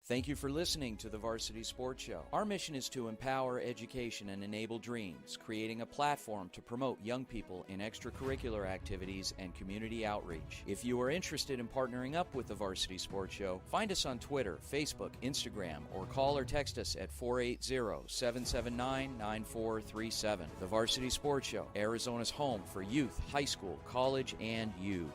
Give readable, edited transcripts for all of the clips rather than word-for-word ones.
Thank you for listening to the Varsity Sports Show. Our mission is to empower education and enable dreams, creating a platform to promote young people in extracurricular activities and community outreach. If you are interested in partnering up with the Varsity Sports Show, find us on Twitter, Facebook, Instagram, or call or text us at 480-779-9437. The Varsity Sports Show, Arizona's home for youth, high school, college, and you.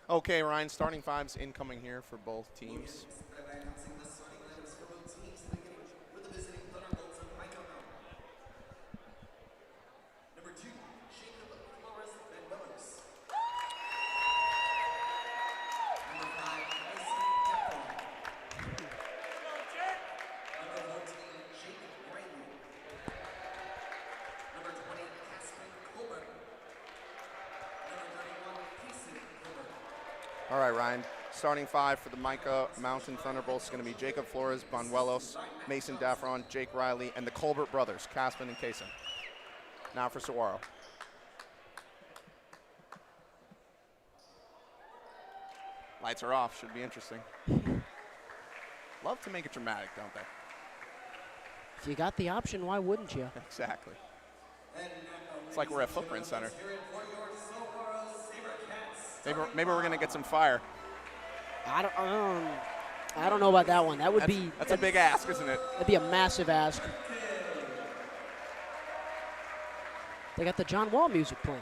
Okay, Ryan, starting fives incoming here for both teams. With the visiting Thunderbolts of Mica Mountain. Number 2, Jacob Flores and Bonus. Number 5, Tipoff. Number 14, Jacob Riley. Number 20, Casper Colbert. Number 31, Casey Colbert. All right, Ryan. Starting five for the Mica Mountain Thunderbolts is going to be Jacob Flores, Banuelos, Mason Daffron, Jake Riley, and the Colbert brothers, Caspin and Kaysen. Now for Saguaro. Lights are off. Should be interesting. Love to make it dramatic, don't they? If you got the option, why wouldn't you? Exactly. It's like we're at Footprint Center. Maybe we're going to get some fire. I don't know about that one. That would be That's a big ask, isn't it? That'd be a massive ask. They got the John Wall music playing.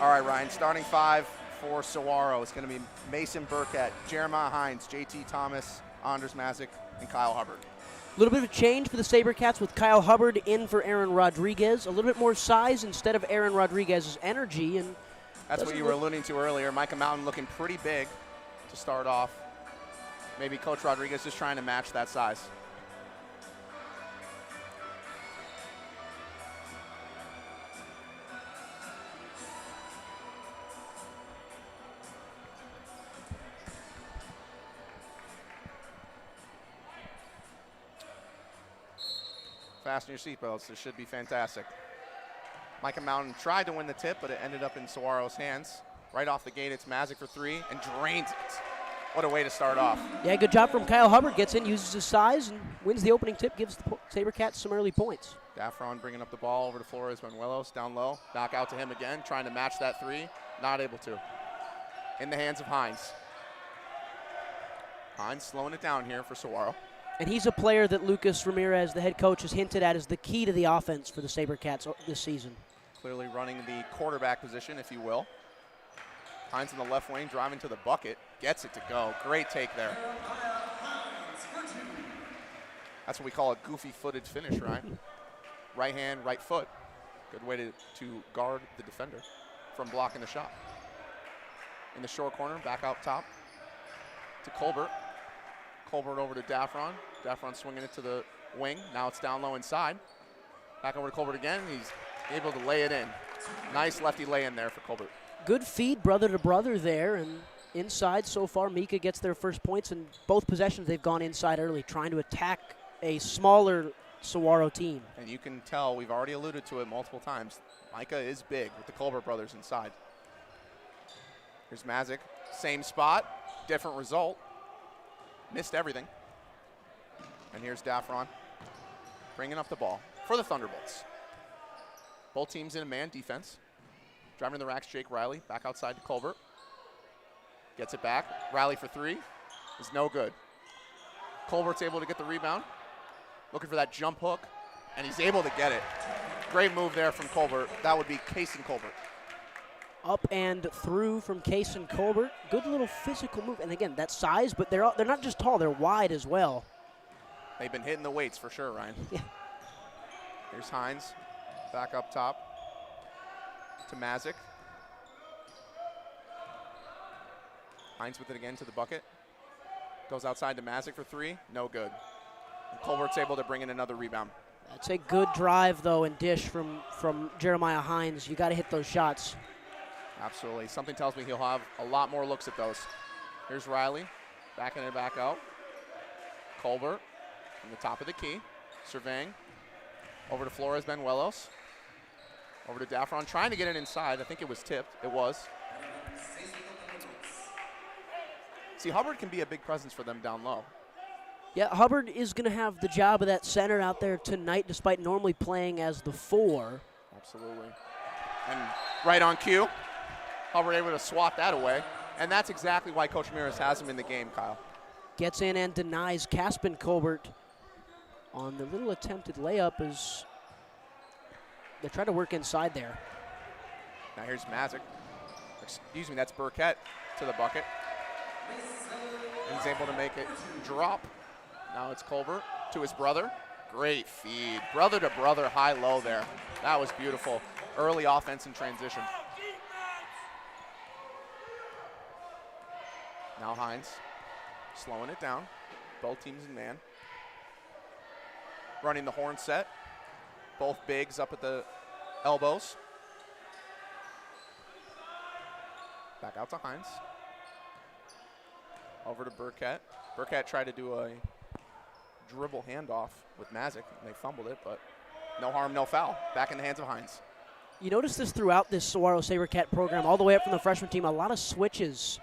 All right, Ryan, starting 5 for Saguaro is going to be Mason Burkett, Jeremiah Hines, JT Thomas, Anders Mazik, and Kyle Hubbard. A little bit of a change for the Sabercats with Kyle Hubbard in for Aaron Rodriguez. A little bit more size instead of Aaron Rodriguez's energy. And that's what you were alluding to earlier. Mica Mountain looking pretty big to start off. Maybe Coach Rodriguez just trying to match that size. Fasten your seatbelts. This should be fantastic. Mica Mountain tried to win the tip, but it ended up in Saguaro's hands. Right off the gate, it's Mazik for 3 and drains it. What a way to start off. Yeah, good job from Kyle Hubbard. Gets in, uses his size, and wins the opening tip, gives the Sabercats some early points. Daffron bringing up the ball over to Flores Manuelos, down low. Back out to him again, trying to match that 3. Not able to. In the hands of Hines. Hines slowing it down here for Saguaro. And he's a player that Lucas Ramirez, the head coach, has hinted at as the key to the offense for the Sabercats this season. Clearly running the quarterback position, if you will. Hines in the left wing, driving to the bucket. Gets it to go. Great take there. That's what we call a goofy-footed finish, Ryan. Right hand, right foot. Good way to guard the defender from blocking the shot. In the short corner, back out top to Colbert. Colbert over to Daffron. Daffron swinging it to the wing. Now it's down low inside. Back over to Colbert again. He's able to lay it in. Nice lefty lay in there for Colbert. Good feed, brother to brother there. And inside so far, Mica gets their first points. And both possessions, they've gone inside early, trying to attack a smaller Saguaro team. And you can tell, we've already alluded to it multiple times, Mica is big with the Colbert brothers inside. Here's Mazik. Same spot, different result. Missed everything. And here's Daffron bringing up the ball for the Thunderbolts. Both teams in a man defense. Driving to the racks, Jake Riley. Back outside to Colbert. Gets it back. Riley for 3 is no good. Colbert's able to get the rebound. Looking for that jump hook, and he's able to get it. Great move there from Colbert. That would be Kason Colbert. Up and through from Kason Colbert. Good little physical move. And again, that size, but they're not just tall, they're wide as well. They've been hitting the weights for sure, Ryan. Yeah. Here's Hines, back up top to Mazik. Hines with it again to the bucket. Goes outside to Mazik for 3, no good. And Colbert's able to bring in another rebound. That's a good drive, though, and dish from Jeremiah Hines. You got to hit those shots. Absolutely. Something tells me he'll have a lot more looks at those. Here's Riley, backing it back out. Colbert from the top of the key, surveying. Over to Flores Benuelos. Over to Daffron, trying to get it inside. I think it was tipped. It was. See, Hubbard can be a big presence for them down low. Yeah, Hubbard is going to have the job of that center out there tonight, despite normally playing as the 4. Absolutely. And right on cue, Hubbard able to swat that away. And that's exactly why Coach Ramirez has him in the game, Kyle. Gets in and denies Caspin Colbert on the little attempted layup as they try to work inside there. Now here's Mazik. Excuse me, that's Burkett to the bucket. He's able to make it drop. Now it's Colbert to his brother. Great feed. Brother to brother, high-low there. That was beautiful. Early offense in transition. Now Hines slowing it down. Both teams in man. Running the horn set. Both bigs up at the elbows. Back out to Hines. Over to Burkett. Burkett tried to do a dribble handoff with Mazik, and they fumbled it, but no harm, no foul. Back in the hands of Hines. You notice this throughout this Saguaro Sabercat program, all the way up from the freshman team, a lot of switches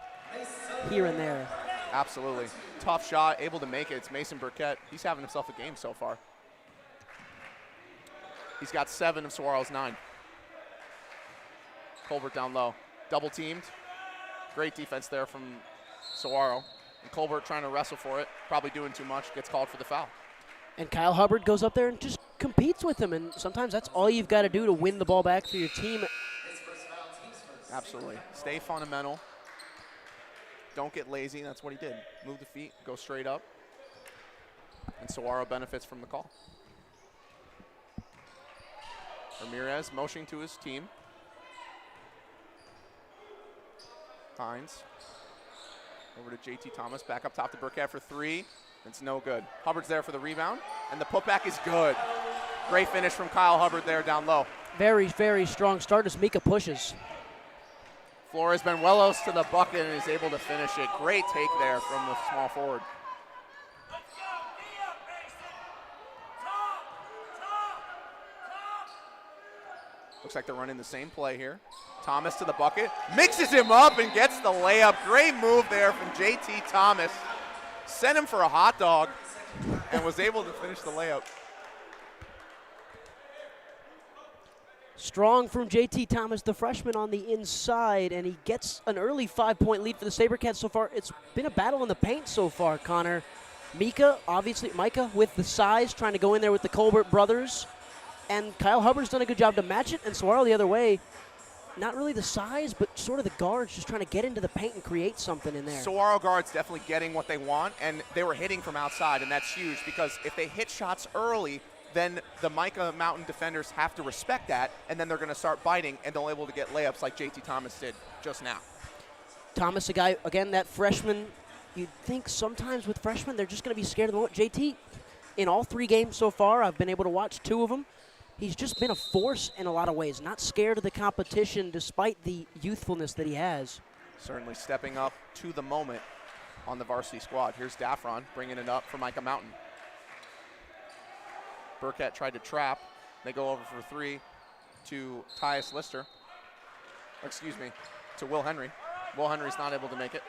here and there. Absolutely. Tough shot, able to make it. It's Mason Burkett. He's having himself a game so far. He's got 7 of Saguaro's 9. Colbert down low. Double teamed. Great defense there from Saguaro. And Colbert trying to wrestle for it. Probably doing too much. Gets called for the foul. And Kyle Hubbard goes up there and just competes with him. And sometimes that's all you've got to do to win the ball back for your team. Absolutely. Stay fundamental. Don't get lazy. That's what he did. Move the feet. Go straight up. And Saguaro benefits from the call. Ramirez motioning to his team. Hines. Over to JT Thomas. Back up top to Burkett for 3. It's no good. Hubbard's there for the rebound. And the putback is good. Great finish from Kyle Hubbard there down low. Very, very strong start as Mica pushes. Flores Benuelos to the bucket and is able to finish it. Great take there from the small forward. Looks like they're running the same play here. Thomas to the bucket, mixes him up and gets the layup. Great move there from JT Thomas. Sent him for a hot dog and was able to finish the layup. Strong from JT Thomas, the freshman on the inside, and he gets an early 5-point lead for the Sabercats so far. It's been a battle in the paint so far, Connor. Mica with the size, trying to go in there with the Colbert brothers. And Kyle Hubbard's done a good job to match it, and Saguaro the other way. Not really the size, but sort of the guards just trying to get into the paint and create something in there. Saguaro guards definitely getting what they want, and they were hitting from outside, and that's huge because if they hit shots early, then the Mica Mountain defenders have to respect that, and then they're going to start biting, and they'll be able to get layups like JT Thomas did just now. Thomas, a guy, again, that freshman, you'd think sometimes with freshmen they're just going to be scared of the moment. JT, in all 3 games so far, I've been able to watch 2 of them. He's just been a force in a lot of ways, not scared of the competition despite the youthfulness that he has. Certainly stepping up to the moment on the varsity squad. Here's Daffron bringing it up for Mica Mountain. Burkett tried to trap. They go over for 3 to Tyus Lister. To Will Henry. Will Henry's not able to make it.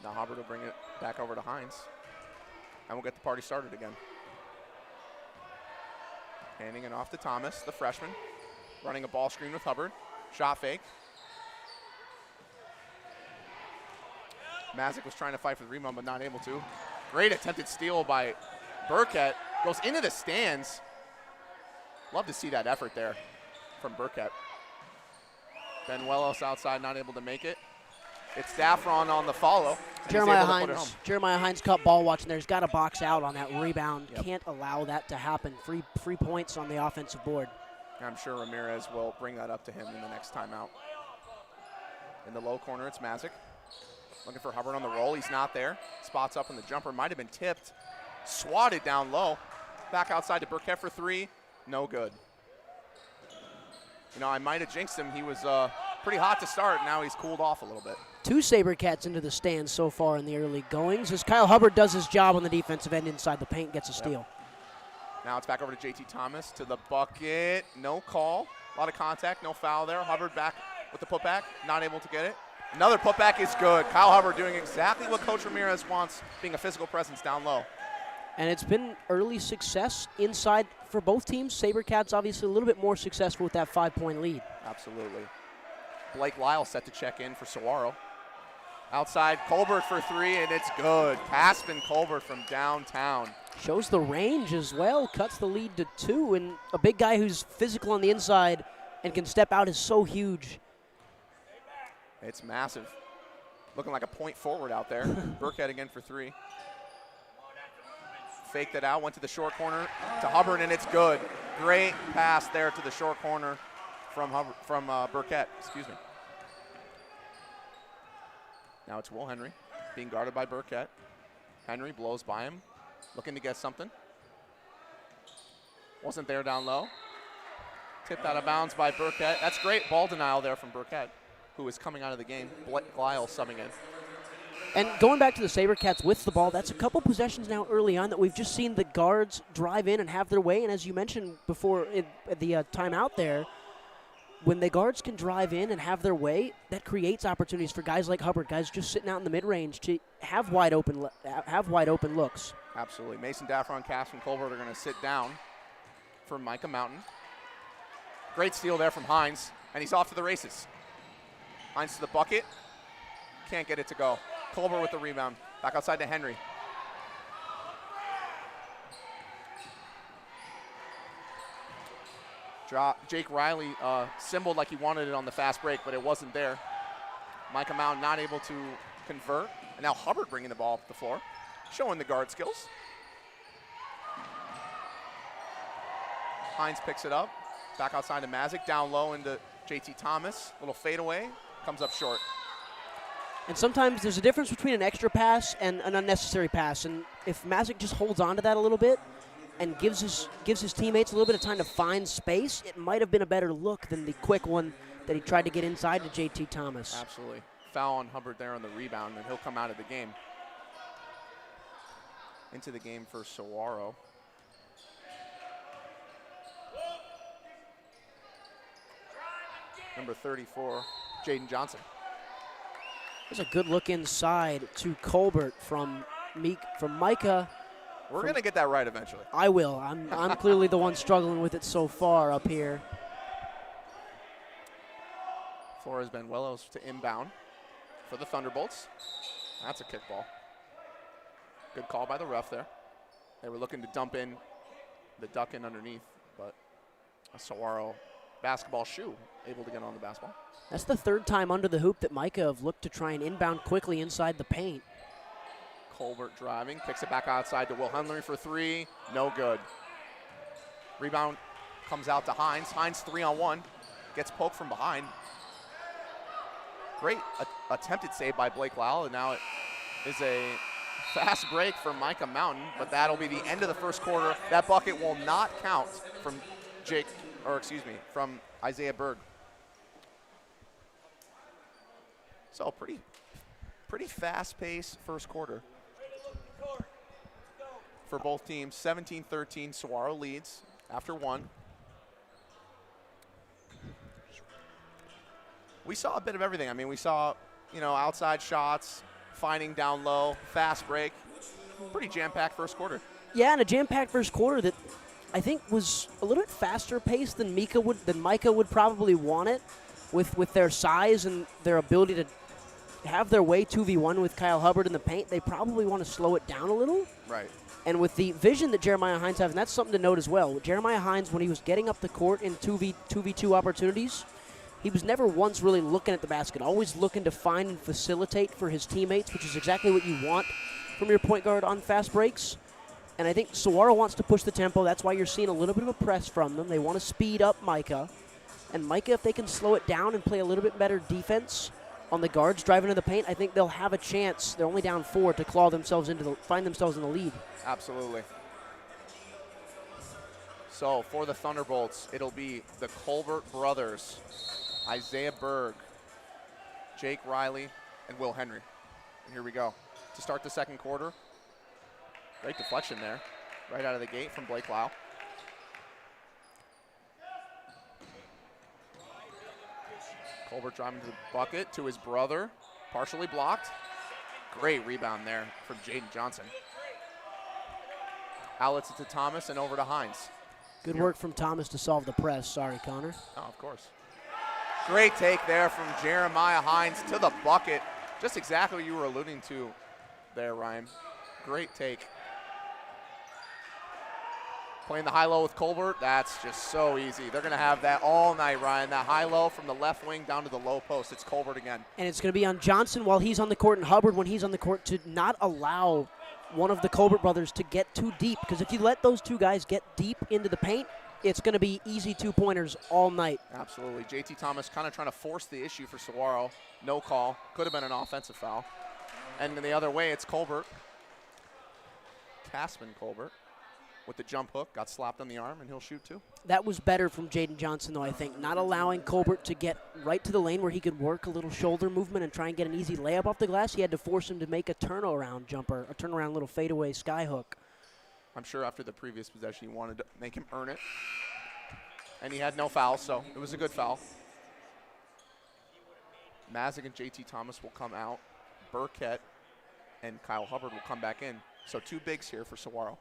Now Hubbard will bring it back over to Hines. And we'll get the party started again. Handing it off to Thomas, the freshman. Running a ball screen with Hubbard. Shot fake. Mazik was trying to fight for the rebound, but not able to. Great attempted steal by Burkett. Goes into the stands. Love to see that effort there from Burkett. Benuelos outside, not able to make it. It's Daffron on the follow. Jeremiah Hines caught ball watching there. He's got to box out on that rebound. Yep. Can't allow that to happen. Free points on the offensive board. I'm sure Ramirez will bring that up to him in the next timeout. In the low corner, it's Mazik. Looking for Hubbard on the roll. He's not there. Spots up in the jumper. Might have been tipped. Swatted down low. Back outside to Burkett for 3. No good. You know, I might have jinxed him. He was pretty hot to start. Now he's cooled off a little bit. 2 Sabercats into the stands so far in the early goings as Kyle Hubbard does his job on the defensive end inside the paint, gets a steal. Now it's back over to JT Thomas to the bucket. No call. A lot of contact. No foul there. Hubbard back with the putback. Not able to get it. Another putback is good. Kyle Hubbard doing exactly what Coach Ramirez wants, being a physical presence down low. And it's been early success inside for both teams. Sabercats obviously a little bit more successful with that 5-point lead. Absolutely. Blake Lyle set to check in for Saguaro. Outside, Colbert for 3, and it's good. Caspin Colbert from downtown. Shows the range as well, cuts the lead to 2, and a big guy who's physical on the inside and can step out is so huge. It's massive. Looking like a point forward out there. Burkett again for 3. Faked it out, went to the short corner to Hubbard, and it's good. Great pass there to the short corner from Burkett. Now it's Will Henry being guarded by Burkett. Henry blows by him, looking to get something. Wasn't there down low. Tipped out of bounds by Burkett. That's great ball denial there from Burkett, who is coming out of the game. Glyle subbing in. And going back to the Sabercats with the ball, that's a couple possessions now early on that we've just seen the guards drive in and have their way. And as you mentioned before at the timeout there, when the guards can drive in and have their way, that creates opportunities for guys like Hubbard, guys just sitting out in the mid-range to have wide open looks. Absolutely. Mason Daffron, Cass, and Colbert are going to sit down for Mica Mountain. Great steal there from Hines, and he's off to the races. Hines to the bucket. Can't get it to go. Colbert with the rebound. Back outside to Henry. Jake Riley symboled like he wanted it on the fast break, but it wasn't there. Mica Mountain not able to convert. And now Hubbard bringing the ball up the floor, showing the guard skills. Hines picks it up. Back outside to Mazik. Down low into JT Thomas. Little fadeaway. Comes up short. And sometimes there's a difference between an extra pass and an unnecessary pass. And if Mazik just holds on to that a little bit and gives his teammates a little bit of time to find space, it might have been a better look than the quick one that he tried to get inside to JT Thomas. Absolutely. Foul on Hubbard there on the rebound, and he'll come out of the game. Into the game for Saguaro. Number 34, Jaden Johnson. There's a good look inside to Colbert from Mica. We're going to get that right eventually. I will. I'm clearly the one struggling with it so far up here. Flores Benuelos to inbound for the Thunderbolts. That's a kickball. Good call by the ref there. They were looking to dump in the duck in underneath, but a Saguaro basketball shoe able to get on the basketball. That's the third time under the hoop that Mica have looked to try and inbound quickly inside the paint. Colbert driving, kicks it back outside to Will Henry for three. No good. Rebound comes out to Hines. Hines 3-on-1. Gets poked from behind. Great attempted save by Blake Lyle, and now it is a fast break for Mica Mountain, but that'll be the end of the first quarter. That bucket will not count from from Isaiah Berg. So pretty fast-paced first quarter for both teams. 17-13, Saguaro leads after one. We saw a bit of everything. I mean, we saw, outside shots, finding down low, fast break. Pretty jam-packed first quarter. Yeah, and a jam-packed first quarter that I think was a little bit faster paced than Mica would probably want it, with their size and their ability to have their way 2v1 with Kyle Hubbard in the paint. They probably want to slow it down a little. Right. And with the vision that Jeremiah Hines has, and that's something to note as well. Jeremiah Hines, when he was getting up the court in 2v2 opportunities, he was never once really looking at the basket, always looking to find and facilitate for his teammates, which is exactly what you want from your point guard on fast breaks. And I think Saguaro wants to push the tempo. That's why you're seeing a little bit of a press from them. They want to speed up Mica. And Mica, if they can slow it down and play a little bit better defense on the guards driving to the paint, I think they'll have a chance. They're only down 4 to find themselves in the lead. Absolutely. So for the Thunderbolts, it'll be the Colbert brothers, Isaiah Berg, Jake Riley, and Will Henry. And here we go. To start the second quarter. Great deflection there, right out of the gate from Blake Lyle. Colbert driving to the bucket to his brother, partially blocked. Great rebound there from Jaden Johnson. Outlets it to Thomas and over to Hines. Good work from Thomas to solve the press. Sorry, Connor. Oh, of course. Great take there from Jeremiah Hines to the bucket. Just exactly what you were alluding to there, Ryan. Great take. Playing the high-low with Colbert, that's just so easy. They're going to have that all night, Ryan. That high-low from the left wing down to the low post. It's Colbert again. And it's going to be on Johnson while he's on the court and Hubbard when he's on the court to not allow one of the Colbert brothers to get too deep. Because if you let those two guys get deep into the paint, it's going to be easy two-pointers all night. Absolutely. JT Thomas kind of trying to force the issue for Saguaro. No call. Could have been an offensive foul. And the other way, it's Colbert. Tasman Colbert. with the jump hook, got slapped on the arm, and he'll shoot too. That was better from Jaden Johnson, though, I think. Not allowing Colbert to get right to the lane where he could work a little shoulder movement and try and get an easy layup off the glass. He had to force him to make a turnaround jumper, a turnaround little fadeaway sky hook. I'm sure after the previous possession, he wanted to make him earn it. And he had no foul, so it was a good foul. Mazick and JT Thomas will come out. Burkett and Kyle Hubbard will come back in. So 2 bigs here for Saguaro.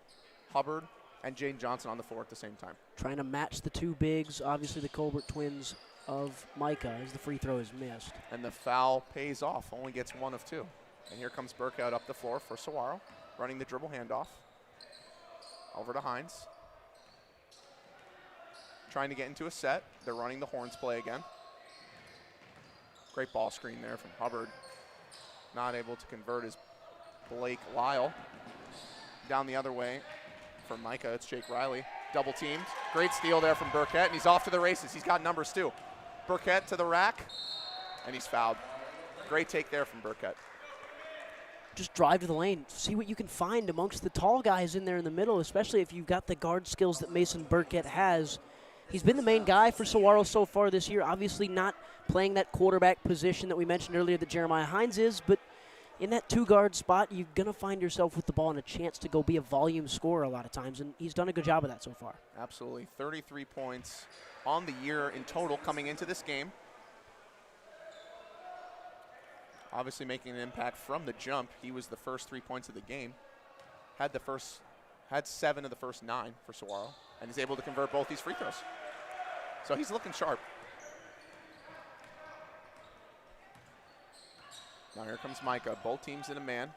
Hubbard and Jaden Johnson on the floor at the same time. Trying to match the 2 bigs, obviously the Colbert twins of Mica, as the free throw is missed. And the foul pays off, only gets 1 of 2. And here comes Burkett up the floor for Saguaro, running the dribble handoff. Over to Hines. Trying to get into a set. They're running the horns play again. Great ball screen there from Hubbard. Not able to convert is Blake Lyle. Down the other way for Mica, it's Jake Riley. Double teamed. Great steal there from Burkett, and he's off to the races. He's got numbers too. Burkett to the rack, and he's fouled. Great take there from Burkett. Just drive to the lane, see what you can find amongst the tall guys in there in the middle, especially if you've got the guard skills that Mason Burkett has. He's been the main guy for Saguaro so far this year, obviously not playing that quarterback position that we mentioned earlier that Jeremiah Hines is, but in that 2-guard spot, you're going to find yourself with the ball and a chance to go be a volume scorer a lot of times, and he's done a good job of that so far. Absolutely. 33 points on the year in total coming into this game. Obviously making an impact from the jump. He was the first 3 points of the game. Had 7 of the first 9 for Saguaro, and is able to convert both these free throws. So he's looking sharp. Now here comes Mica. Both teams in a man.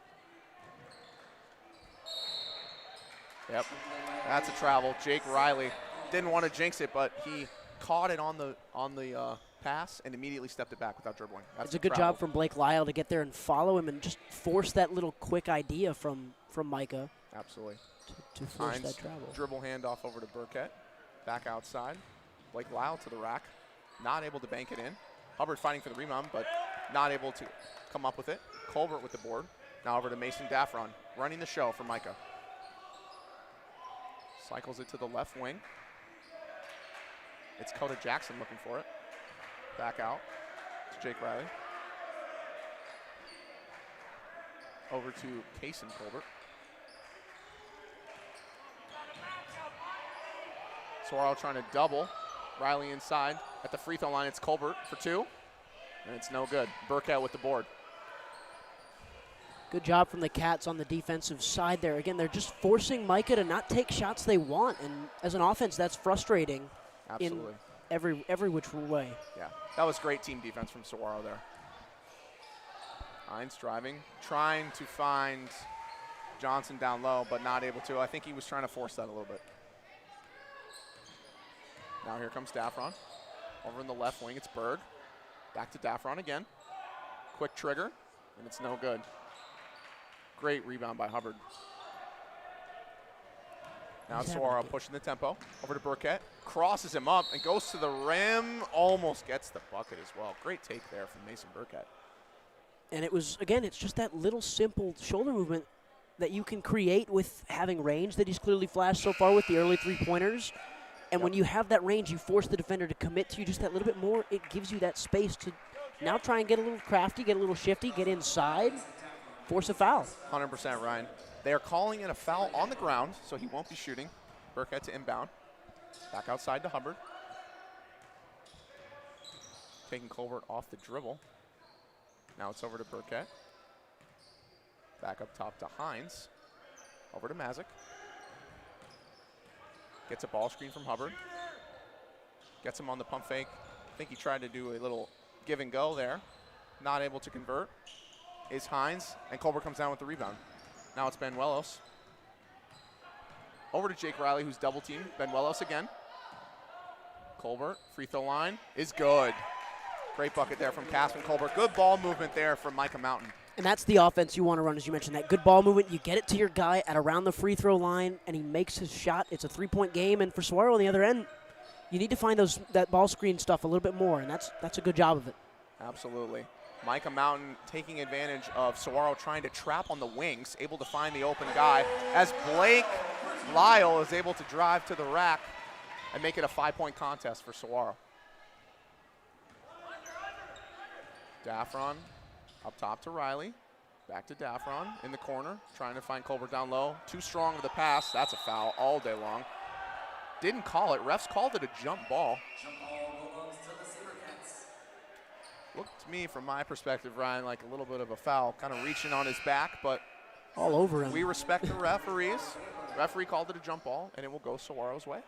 Yep, that's a travel. Jake Riley didn't want to jinx it, but he caught it on the pass and immediately stepped it back without dribbling. That's it's a good job from Blake Lyle to get there and follow him and just force that little quick idea from Mica. Absolutely. To force Hines, that travel. Dribble handoff over to Burkett. Back outside. Blake Lyle to the rack. Not able to bank it in. Hubbard fighting for the rebound, but not able to come up with it. Colbert with the board. Now over to Mason Daffron, running the show for Mica. Cycles it to the left wing. It's Coda Jackson looking for it. Back out to Jake Riley. Over to Kaysen Colbert. Saguaro trying to double. Riley inside. At the free throw line, it's Colbert for 2. And it's no good. Burkett with the board. Good job from the Cats on the defensive side there. Again, they're just forcing Mica to not take shots they want. And as an offense, that's frustrating. Absolutely. In every which way. Yeah, that was great team defense from Saguaro there. Hines driving, trying to find Johnson down low, but not able to. I think he was trying to force that a little bit. Now here comes Daffron. Over in the left wing, it's Berg. Back to Daffron again. Quick trigger, and it's no good. Great rebound by Hubbard. Now Saguaro pushing the tempo. Over to Burkett. Crosses him up and goes to the rim. Almost gets the bucket as well. Great take there from Mason Burkett. And it was, again, it's just that little simple shoulder movement that you can create with having range that he's clearly flashed so far with the early 3-pointers. And when you have that range, you force the defender to commit to you just that little bit more. It gives you that space to now try and get a little crafty, get a little shifty, get inside, force a foul. 100%, Ryan. They are calling it a foul on the ground, so he won't be shooting. Burkett to inbound. Back outside to Hubbard. Taking Colbert off the dribble. Now it's over to Burkett. Back up top to Hines. Over to Mazick. Gets a ball screen from Hubbard. Gets him on the pump fake. I think he tried to do a little give and go there. Not able to convert. Is Hines, and Colbert comes down with the rebound. Now it's Benuelos. Over to Jake Riley, who's double teamed. Benuelos again. Colbert, free throw line is good. Great bucket there from Casper Colbert. Good ball movement there from Mica Mountain. And that's the offense you want to run, as you mentioned. That good ball movement, you get it to your guy at around the free throw line, and he makes his shot. It's a 3-point game, and for Saguaro on the other end, you need to find that ball screen stuff a little bit more, and that's a good job of it. Absolutely. Mica Mountain taking advantage of Saguaro trying to trap on the wings, able to find the open guy as Blake Lyle is able to drive to the rack and make it a 5-point contest for Saguaro. Daffron up top to Riley. Back to Daffron in the corner, trying to find Colbert down low. Too strong of the pass. That's a foul all day long. Didn't call it. Refs called it a jump ball. Jump ball belongs to the Sabercats. Looked to me, from my perspective, Ryan, like a little bit of a foul. Kind of reaching on his back, but All over him. we respect the referees. Referee called it a jump ball, and it will go Saguaro's way.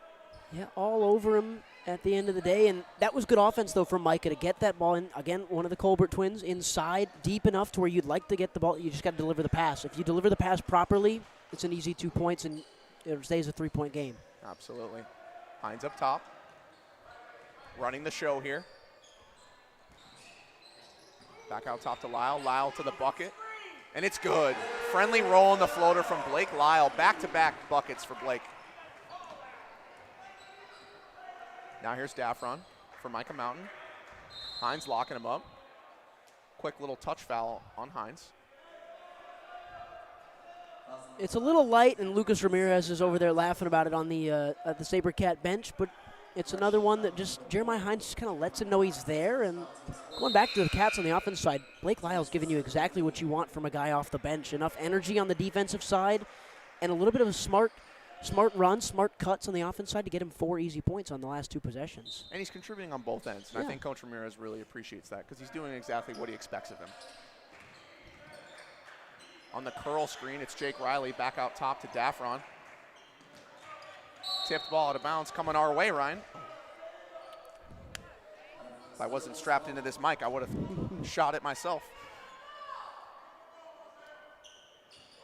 Yeah, all over him at the end of the day. And that was good offense, though, from Mica to get that ball in. Again, one of the Colbert twins inside, deep enough to where you'd like to get the ball. You just got to deliver the pass. If you deliver the pass properly, it's an easy 2 points, and it stays a 3-point game. Absolutely. Hines up top. Running the show here. Back out top to Lyle. Lyle to the bucket. And it's good. Friendly roll in the floater from Blake Lyle. Back-to-back buckets for Blake. Now here's Daffron for Mica Mountain. Hines locking him up. Quick little touch foul on Hines. It's a little light, and Lucas Ramirez is over there laughing about it on the at the Sabercat bench, but it's another one that just Jeremiah Hines just kind of lets him know he's there. And going back to the Cats on the offense side, Blake Lyle's giving you exactly what you want from a guy off the bench. Enough energy on the defensive side and a little bit of a smart run, smart cuts on the offense side to get him 4 easy points on the last 2 possessions. And he's contributing on both ends. And Yeah. I think Coach Ramirez really appreciates that because he's doing exactly what he expects of him. On the curl screen, it's Jake Riley back out top to Daffron. Tipped ball out of bounds coming our way, Ryan. If I wasn't strapped into this mic, I would have shot it myself.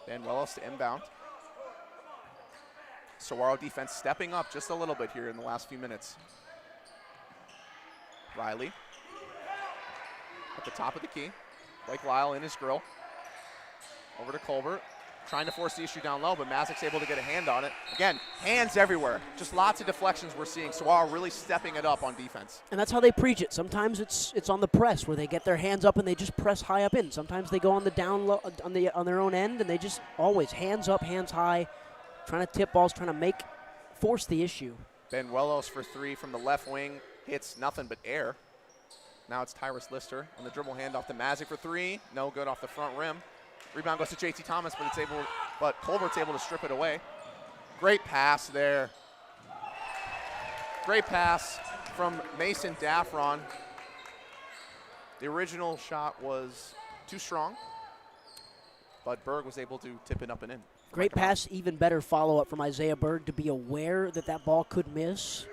Ben Wells to inbound. Saguaro defense stepping up just a little bit here in the last few minutes. Riley at the top of the key. Blake Lyle in his grill. Over to Colbert, trying to force the issue down low, but Mazic's able to get a hand on it. Again, hands everywhere. Just lots of deflections we're seeing. Saguaro really stepping it up on defense. And that's how they preach it. Sometimes it's on the press where they get their hands up and they just press high up in. Sometimes they go on the down low on their own end, and they just always hands up, hands high, trying to tip balls, trying to force the issue. Benuelos for 3 from the left wing, hits nothing but air. Now it's Tyrus Lister on the dribble handoff to Mazic for 3, no good off the front rim. Rebound goes to JT Thomas, but Colbert's able to strip it away. Great pass there. Great pass from Mason Daffron. The original shot was too strong, but Berg was able to tip it up and in. Great pass, even better follow-up from Isaiah Berg to be aware that ball could miss.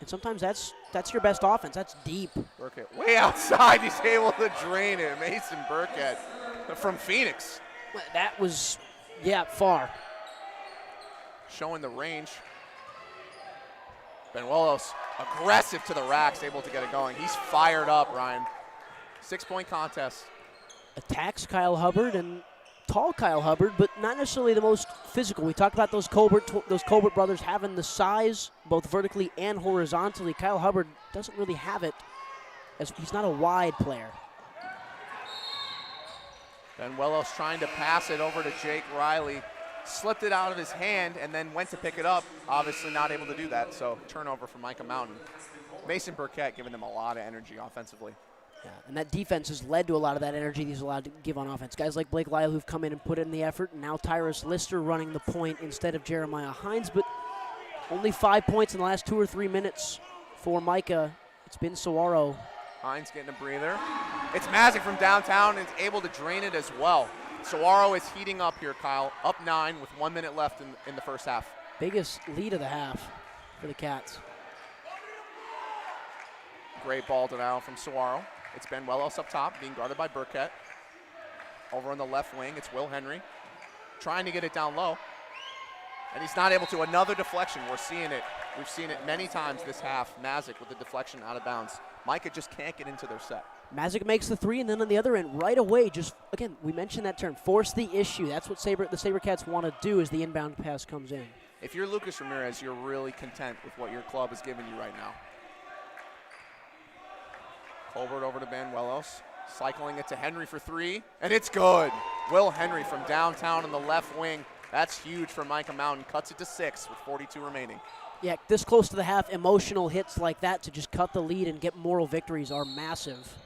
And sometimes that's your best offense. That's deep. Burkett way outside. He's able to drain it. Mason Burkett from Phoenix. That was, far. Showing the range. Benuelos aggressive to the racks, able to get it going. He's fired up, Ryan. 6-point contest. Attacks Kyle Hubbard, and tall Kyle Hubbard, but not necessarily the most physical. We talked about those Colbert brothers having the size, both vertically and horizontally. Kyle Hubbard doesn't really have it, as he's not a wide player. Benuelos trying to pass it over to Jake Riley. Slipped it out of his hand and then went to pick it up. Obviously not able to do that, so turnover for Mica Mountain. Mason Burkett giving them a lot of energy offensively. Yeah, and that defense has led to a lot of that energy he's allowed to give on offense. Guys like Blake Lyle who've come in and put in the effort, and now Tyrus Lister running the point instead of Jeremiah Hines, but only 5 points in the last 2 or 3 minutes for Mica. It's been Saguaro. Hines getting a breather. It's Mazic from downtown and is able to drain it as well. Saguaro is heating up here, Kyle. Up 9 with 1 minute left in the first half. Biggest lead of the half for the Cats. Great ball denial from Saguaro. It's Benuelos up top, being guarded by Burkett. Over on the left wing, it's Will Henry. Trying to get it down low. And he's not able to. Another deflection. We're seeing it. We've seen it many times this half. Mazic with the deflection out of bounds. Mica just can't get into their set. Mazic makes the 3, and then on the other end, right away, just, again, we mentioned that term, force the issue. That's what the Sabercats want to do as the inbound pass comes in. If you're Lucas Ramirez, you're really content with what your club is giving you right now. Colbert over to Benuelos, cycling it to Henry for 3, and it's good. Will Henry from downtown on the left wing That's huge for Mica Mountain. Cuts it to 6 with 42 remaining. Yeah, this close to the half, emotional hits like that to just cut the lead and get moral victories are massive.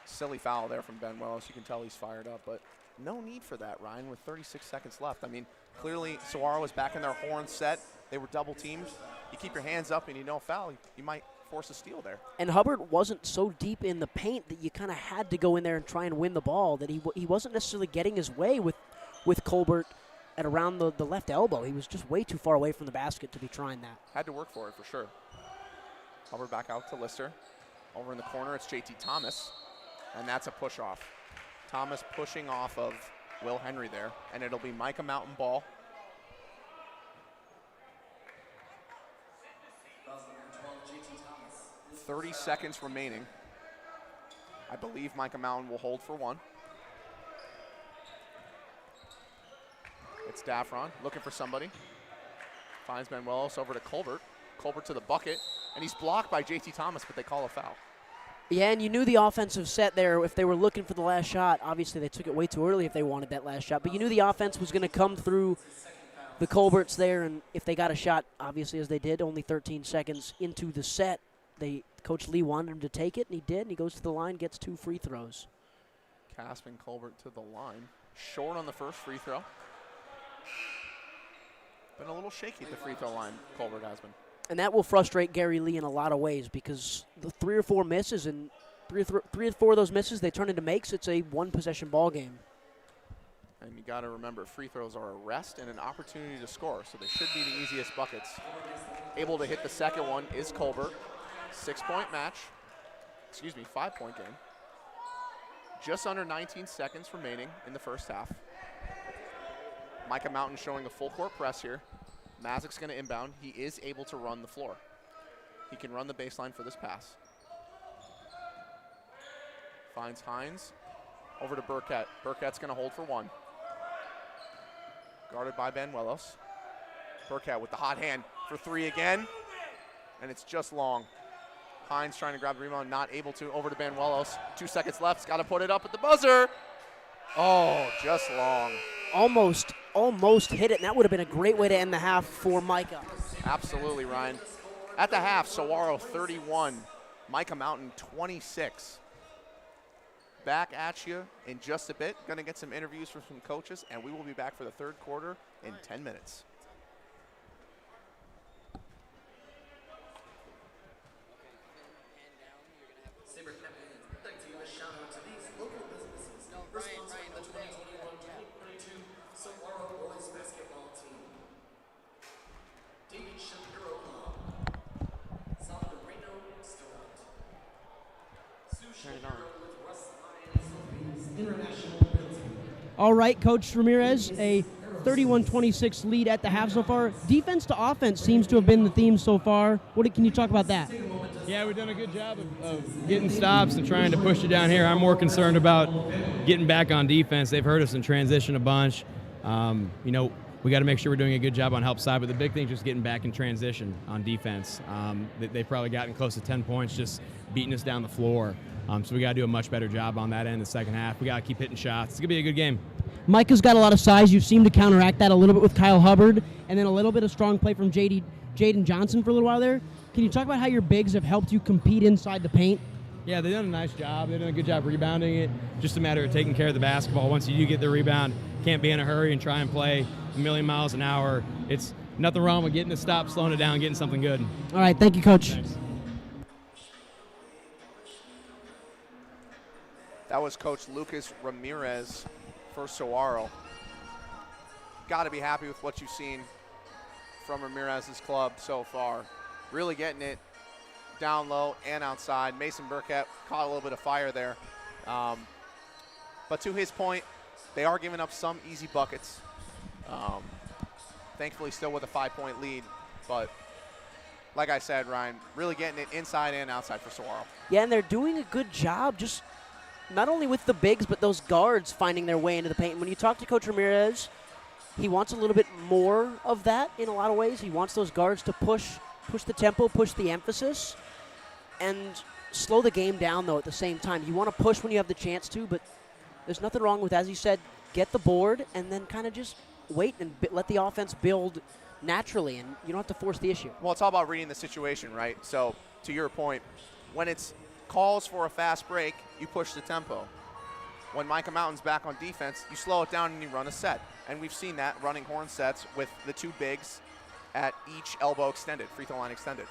Silly foul there from Ben Wells. You can tell he's fired up, but no need for that, Ryan, with 36 seconds left. I mean, clearly Saguaro was back in their horn set. They were double teamed. You keep your hands up and you know foul, you might force a steal there. And Hubbard wasn't so deep in the paint that you kind of had to go in there and try and win the ball, that he wasn't necessarily getting his way with Colbert at around the left elbow. He was just way too far away from the basket to be trying that. Had to work for it, for sure. Hubbard back out to Lister. Over in the corner, it's JT Thomas, and that's a push-off. Thomas pushing off of Will Henry there, and it'll be Mica Mountain ball. 30 seconds remaining. I believe Mica Mountain will hold for one. It's Daffron looking for somebody. Finds Manuelos over to Colbert. Colbert to the bucket, and he's blocked by JT Thomas, but they call a foul. Yeah, and you knew the offensive set there, if they were looking for the last shot, obviously they took it way too early if they wanted that last shot, but you knew the offense was going to come through the Colberts there, and if they got a shot, obviously as they did, only 13 seconds into the set, Coach Lee wanted him to take it, and he did, and he goes to the line, gets 2 free throws. Caspin Colbert to the line. Short on the first free throw. Been a little shaky at the free throw line, Colbert has been. And that will frustrate Gary Lee in a lot of ways, because the 3 or 4 misses, and three or four of those misses they turn into makes. It's a one-possession ball game. And you got to remember, free throws are a rest and an opportunity to score, so they should be the easiest buckets. Able to hit the second one is Colbert. 6-point match. 5-point game. Just under 19 seconds remaining in the first half. Mica Mountain showing a full court press here. Mazic's going to inbound. He is able to run the floor. He can run the baseline for this pass. Finds Hines. Over to Burkett. Burkett's going to hold for one. Guarded by Banuelos. Burkett with the hot hand for 3 again. And it's just long. Hines trying to grab the rebound, not able to. Over to Banuelos. 2 seconds left. He's got to put it up at the buzzer. Oh, just long. Almost hit it, and that would have been a great way to end the half for Mica. Absolutely, Ryan. At the half, Saguaro 31, Mica Mountain 26. Back at you in just a bit. Going to get some interviews from some coaches, and we will be back for the third quarter in 10 minutes. Sabercats would like to give a shout out to these local businesses responsible for the 2021-2022 Saguaro boys basketball team. David Shapiro Salvadorino Restaurant. Sue Shapiro with Russ Lyons International Building. All right, Coach Ramirez, a 31-26 lead at the half so far. Defense to offense seems to have been the theme so far. Can you talk about that? Yeah, we've done a good job of getting stops and trying to push it down here. I'm more concerned about getting back on defense. They've hurt us in transition a bunch. We got to make sure we're doing a good job on help side, but the big thing is just getting back in transition on defense. They've probably gotten close to 10 points just beating us down the floor. So we got to do a much better job on that end in the second half. We got to keep hitting shots. It's going to be a good game. Mica's got a lot of size. You seem to counteract that a little bit with Kyle Hubbard, and then a little bit of strong play from Jaden Johnson for a little while there. Can you talk about how your bigs have helped you compete inside the paint? Yeah, they've done a nice job. They've done a good job rebounding it. Just a matter of taking care of the basketball. Once you do get the rebound, can't be in a hurry and try and play a million miles an hour. It's nothing wrong with getting the stop, slowing it down, getting something good. All right, thank you, Coach. Thanks. That was Coach Lucas Ramirez for Saguaro. Got to be happy with what you've seen from Ramirez's club so far. Really getting it down low and outside. Mason Burkett caught a little bit of fire there. But to his point, they are giving up some easy buckets. Thankfully still with a 5-point lead. But like I said, Ryan, really getting it inside and outside for Saguaro. Yeah, and they're doing a good job just not only with the bigs, but those guards finding their way into the paint. When you talk to Coach Ramirez, he wants a little bit more of that in a lot of ways. He wants those guards to push the tempo, push the emphasis, and slow the game down, though, at the same time. You want to push when you have the chance to, but there's nothing wrong with, as you said, get the board and then kind of just wait and let the offense build naturally, and you don't have to force the issue. Well, it's all about reading the situation, right? So, to your point, when it's calls for a fast break, you push the tempo. When Mica Mountain's back on defense, you slow it down and you run a set. And we've seen that running horn sets with the two bigs at each elbow extended, free throw line extended.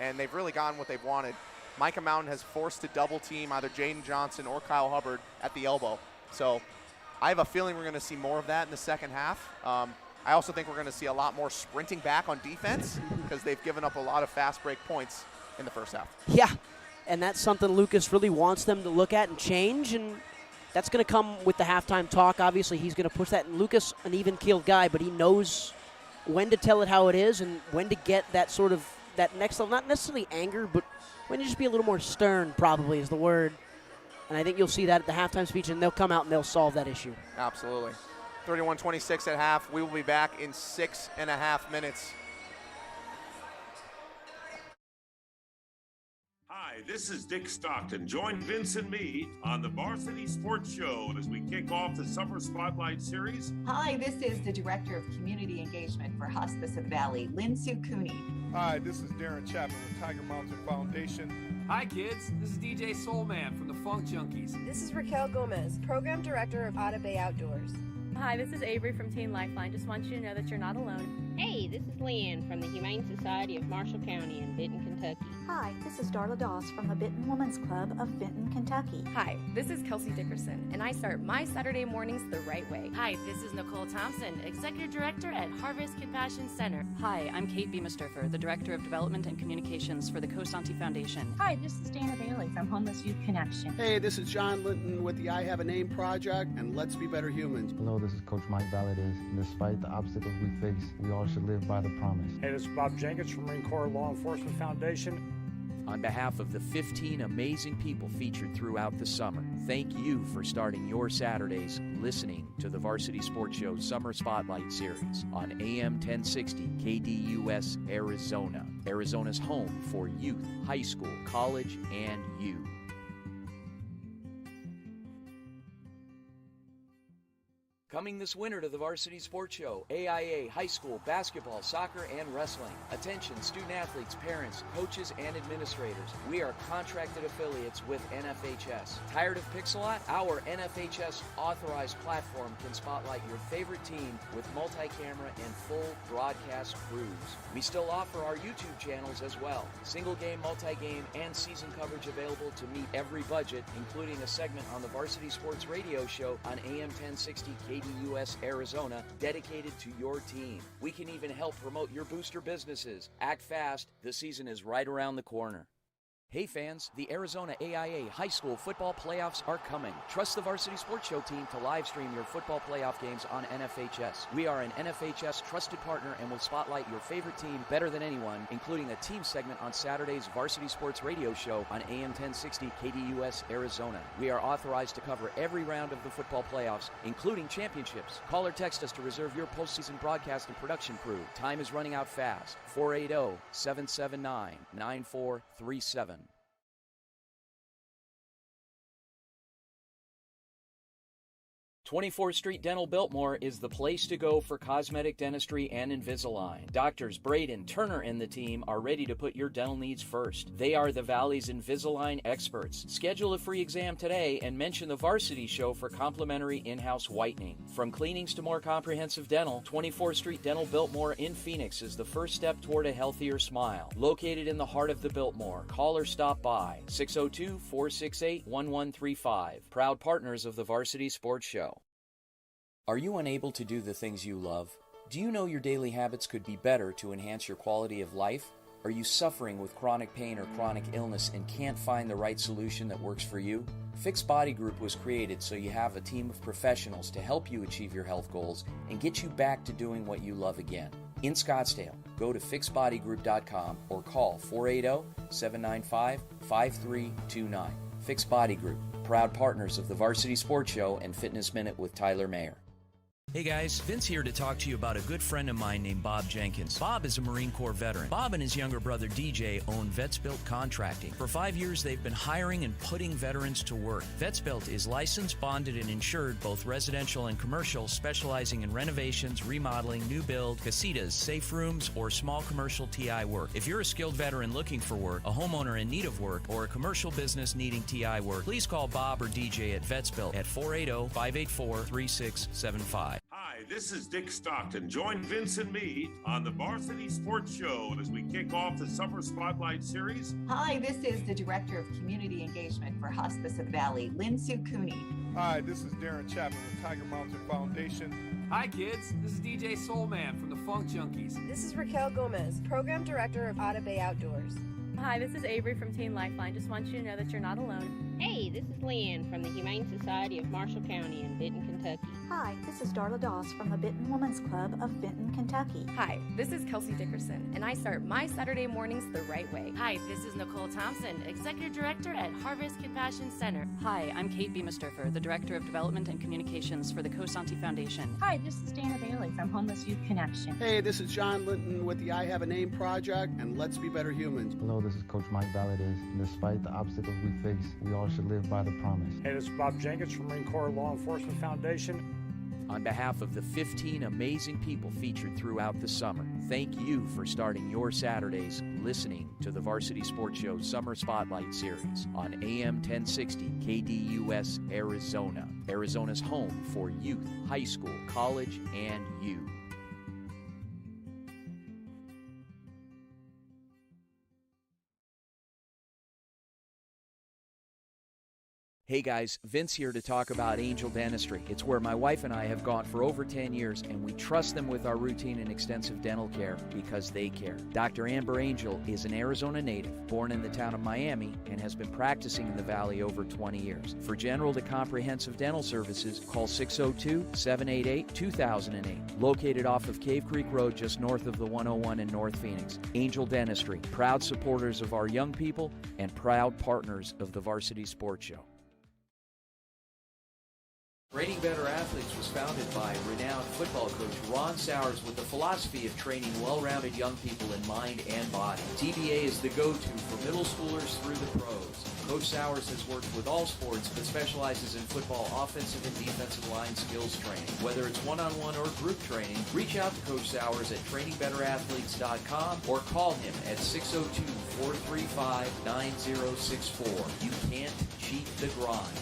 And they've really gotten what they've wanted. Mica Mountain has forced to double team either Jaden Johnson or Kyle Hubbard at the elbow. So I have a feeling we're going to see more of that in the second half. I also think we're going to see a lot more sprinting back on defense because they've given up a lot of fast break points in the first half. Yeah, and that's something Lucas really wants them to look at and change, and that's going to come with the halftime talk. Obviously, he's going to push that. And Lucas, an even-keeled guy, but he knows when to tell it how it is and when to get that sort of that next level, not necessarily anger, but when to just be a little more stern, probably is the word. And I think you'll see that at the halftime speech, and they'll come out and they'll solve that issue. Absolutely. 31-26 at half. We will be back in 6.5 minutes. Hi, this is Dick Stockton. Join Vince and me on the Varsity Sports Show as we kick off the Summer Spotlight Series. Hi, this is the Director of Community Engagement for Hospice of the Valley, Lynn Sue Cooney. Hi, this is Darren Chapman with Tiger Mountain Foundation. Hi kids, this is DJ Soulman from the Funk Junkies. This is Raquel Gomez, Program Director of Otta Bay Outdoors. Hi, this is Avery from Teen Lifeline. Just want you to know that you're not alone. Hey, this is Leanne from the Humane Society of Marshall County in Benton, Kentucky. Hi, this is Darla Doss from the Benton Women's Club of Benton, Kentucky. Hi, this is Kelsey Dickerson, and I start my Saturday mornings the right way. Hi, this is Nicole Thompson, Executive Director at Harvest Compassion Center. Hi, I'm Kate Beamisterfer, the Director of Development and Communications for the Costanti Foundation. Hi, this is Dana Bailey from Homeless Youth Connection. Hey, this is John Linton with the I Have a Name Project and Let's Be Better Humans. Hello, this is Coach Mike Valadez. Despite the obstacles we face, we all should live by the promise. Hey, this is Bob Jenkins from Marine Corps Law Enforcement Foundation. On behalf of the 15 amazing people featured throughout the summer, thank you for starting your Saturdays listening to the Varsity Sports Show Summer Spotlight Series on AM 1060 KDUS Arizona, Arizona's home for youth, high school, college, and you. Coming this winter to the Varsity Sports Show, AIA, high school, basketball, soccer, and wrestling. Attention, student athletes, parents, coaches, and administrators. We are contracted affiliates with NFHS. Tired of Pixelot? Our NFHS authorized platform can spotlight your favorite team with multi-camera and full broadcast crews. We still offer our YouTube channels as well. Single game, multi-game, and season coverage available to meet every budget, including a segment on the Varsity Sports Radio Show on AM 1060 KDUS Arizona, dedicated to your team. We can even help promote your booster businesses. Act fast, the season is right around the corner. Hey fans, the Arizona AIA High School Football Playoffs are coming. Trust the Varsity Sports Show team to live stream your football playoff games on NFHS. We are an NFHS trusted partner and will spotlight your favorite team better than anyone, including a team segment on Saturday's Varsity Sports Radio Show on AM 1060 KDUS Arizona. We are authorized to cover every round of the football playoffs, including championships. Call or text us to reserve your postseason broadcast and production crew. Time is running out fast. 480-779-9437. 24th Street Dental Biltmore is the place to go for cosmetic dentistry and Invisalign. Doctors Braden, Turner, and the team are ready to put your dental needs first. They are the Valley's Invisalign experts. Schedule a free exam today and mention the Varsity Show for complimentary in-house whitening. From cleanings to more comprehensive dental, 24th Street Dental Biltmore in Phoenix is the first step toward a healthier smile. Located in the heart of the Biltmore, call or stop by 602-468-1135. Proud partners of the Varsity Sports Show. Are you unable to do the things you love? Do you know your daily habits could be better to enhance your quality of life? Are you suffering with chronic pain or chronic illness and can't find the right solution that works for you? Fix Body Group was created so you have a team of professionals to help you achieve your health goals and get you back to doing what you love again. In Scottsdale, go to fixbodygroup.com or call 480-795-5329. Fix Body Group, proud partners of the Varsity Sports Show and Fitness Minute with Tyler Mayer. Hey guys, Vince here to talk to you about a good friend of mine named Bob Jenkins. Bob is a Marine Corps veteran. Bob and his younger brother DJ own Vets Built Contracting. For 5 years, they've been hiring and putting veterans to work. Vets Built is licensed, bonded, and insured, both residential and commercial, specializing in renovations, remodeling, new build, casitas, safe rooms, or small commercial TI work. If you're a skilled veteran looking for work, a homeowner in need of work, or a commercial business needing TI work, please call Bob or DJ at Vets Built at 480-584-3675. Hi, this is Dick Stockton. Join Vince and me on the Varsity Sports Show as we kick off the Summer Spotlight Series. Hi, this is the Director of Community Engagement for Hospice of the Valley, Lynn Sue Cooney. Hi, this is Darren Chapman with Tiger Mountain Foundation. Hi, kids. This is DJ Soulman from the Funk Junkies. This is Raquel Gomez, Program Director of Otta Bay Outdoors. Hi, this is Avery from Teen Lifeline. Just want you to know that you're not alone. Hey, this is Lynn from the Humane Society of Marshall County in Benton, Kentucky. Hi, this is Darla Doss from the Benton Women's Club of Benton, Kentucky. Hi, this is Kelsey Dickerson, and I start my Saturday mornings the right way. Hi, this is Nicole Thompson, Executive Director at Harvest Compassion Center. Hi, I'm Kate Beamisterfer, the Director of Development and Communications for the Cosanti Foundation. Hi, this is Dana Bailey from Homeless Youth Connection. Hey, this is John Linton with the I Have a Name Project and Let's Be Better Humans. Hello, this is Coach Mike Valadez. Despite the obstacles we face, we all should live by the promise. Hey, this is Bob Jenkins from Marine Corps Law Enforcement Foundation. On behalf of the 15 amazing people featured throughout the summer, thank you for starting your Saturdays listening to the Varsity Sports Show Summer Spotlight Series on AM 1060 KDUS Arizona, Arizona's home for youth, high school, college, and you. Hey guys, Vince here to talk about Angel Dentistry. It's where my wife and I have gone for over 10 years, and we trust them with our routine and extensive dental care because they care. Dr. Amber Angel is an Arizona native, born in the town of Miami, and has been practicing in the Valley over 20 years. For general to comprehensive dental services, call 602-788-2008. Located off of Cave Creek Road just north of the 101 in North Phoenix. Angel Dentistry, proud supporters of our young people and proud partners of the Varsity Sports Show. Training Better Athletes was founded by renowned football coach Ron Sowers with the philosophy of training well-rounded young people in mind and body. TBA is the go-to for middle schoolers through the pros. Coach Sowers has worked with all sports but specializes in football offensive and defensive line skills training. Whether it's one-on-one or group training, reach out to Coach Sowers at trainingbeterathletes.com or call him at 602-435-9064. You can't cheat the grind.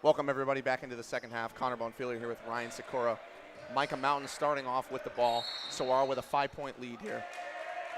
Welcome everybody back into the second half. Connor Bonfiglio here with Ryan Sikora. Mica Mountain starting off with the ball. Saguaro with a 5-point lead here.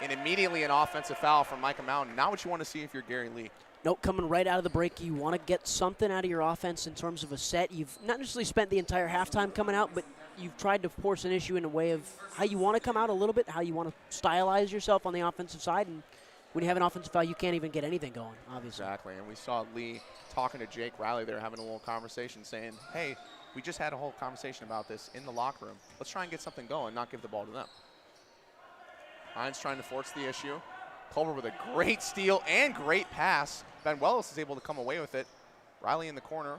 And immediately an offensive foul from Mica Mountain. Not what you want to see if you're Gary Lee. Nope, coming right out of the break, you want to get something out of your offense in terms of a set. You've not necessarily spent the entire halftime coming out, but you've tried to force an issue in a way of how you want to come out a little bit, how you want to stylize yourself on the offensive side. And when you have an offensive foul, you can't even get anything going, obviously. Exactly, and we saw Lee talking to Jake Riley there, having a little conversation, saying, hey, we just had a whole conversation about this in the locker room. Let's try and get something going, not give the ball to them. Hines trying to force the issue. Culver with a great steal and great pass. Ben Wells is able to come away with it. Riley in the corner.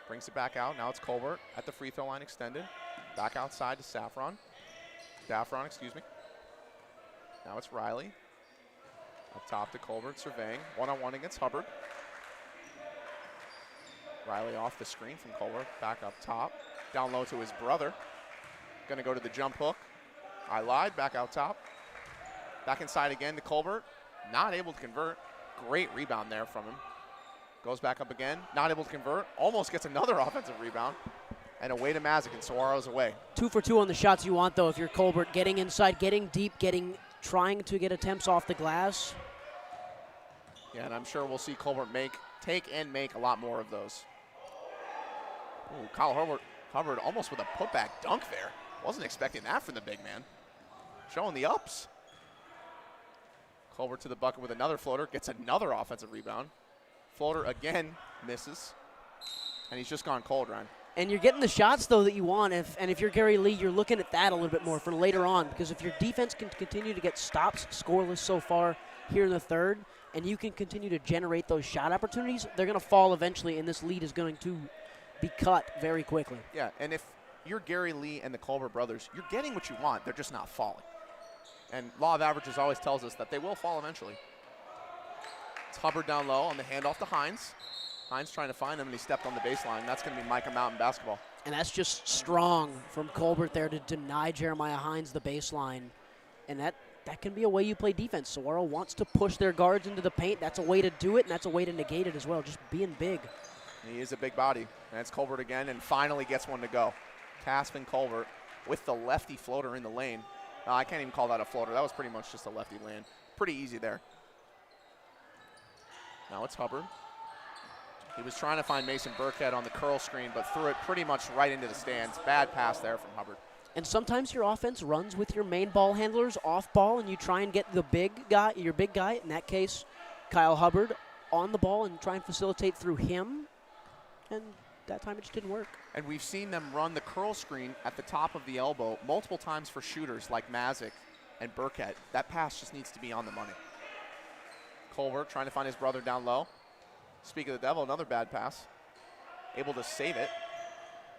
Brings it back out. Now it's Colbert at the free throw line extended. Back outside to Saffron. Daffron, excuse me. Now it's Riley. Up top to Colbert, surveying. One-on-one against Hubbard. Riley off the screen from Colbert. Back up top. Down low to his brother. Going to go to the jump hook. I lied. Back out top. Back inside again to Colbert. Not able to convert. Great rebound there from him. Goes back up again. Not able to convert. Almost gets another offensive rebound. And away to Mazik, and Saguaro's away. 2 for 2 on the shots you want, though, if you're Colbert. Getting inside, getting deep, trying to get attempts off the glass. Yeah, and I'm sure we'll see Colbert take and make a lot more of those. Ooh, Kyle Hubbard almost with a putback dunk there. Wasn't expecting that from the big man. Showing the ups. Colbert to the bucket with another floater, gets another offensive rebound. Floater again, misses. And he's just gone cold, Ryan. And you're getting the shots, though, that you want. If you're Gary Lee, you're looking at that a little bit more for later on, because if your defense can continue to get stops scoreless so far here in the third, and you can continue to generate those shot opportunities, they're going to fall eventually, and this lead is going to be cut very quickly. Yeah, and if you're Gary Lee and the Culver brothers, you're getting what you want. They're just not falling. And law of averages always tells us that they will fall eventually. It's Hubbard down low on the handoff to Hines. Hines trying to find him, and he stepped on the baseline. That's going to be Mica Mountain basketball. And that's just strong from Colbert there to deny Jeremiah Hines the baseline. And that can be a way you play defense. Saguaro wants to push their guards into the paint. That's a way to do it, and that's a way to negate it as well, just being big. He is a big body. And it's Colbert again, and finally gets one to go. Caspin Colbert with the lefty floater in the lane. I can't even call that a floater. That was pretty much just a lefty land. Pretty easy there. Now it's Hubbard. He was trying to find Mason Burkhead on the curl screen, but threw it pretty much right into the stands. Bad pass there from Hubbard. And sometimes your offense runs with your main ball handlers off ball, and you try and get the big guy, your big guy, in that case, Kyle Hubbard, on the ball and try and facilitate through him. And that time it just didn't work. And we've seen them run the curl screen at the top of the elbow multiple times for shooters like Mazik and Burkhead. That pass just needs to be on the money. Colbert trying to find his brother down low. Speak of the devil, another bad pass. Able to save it.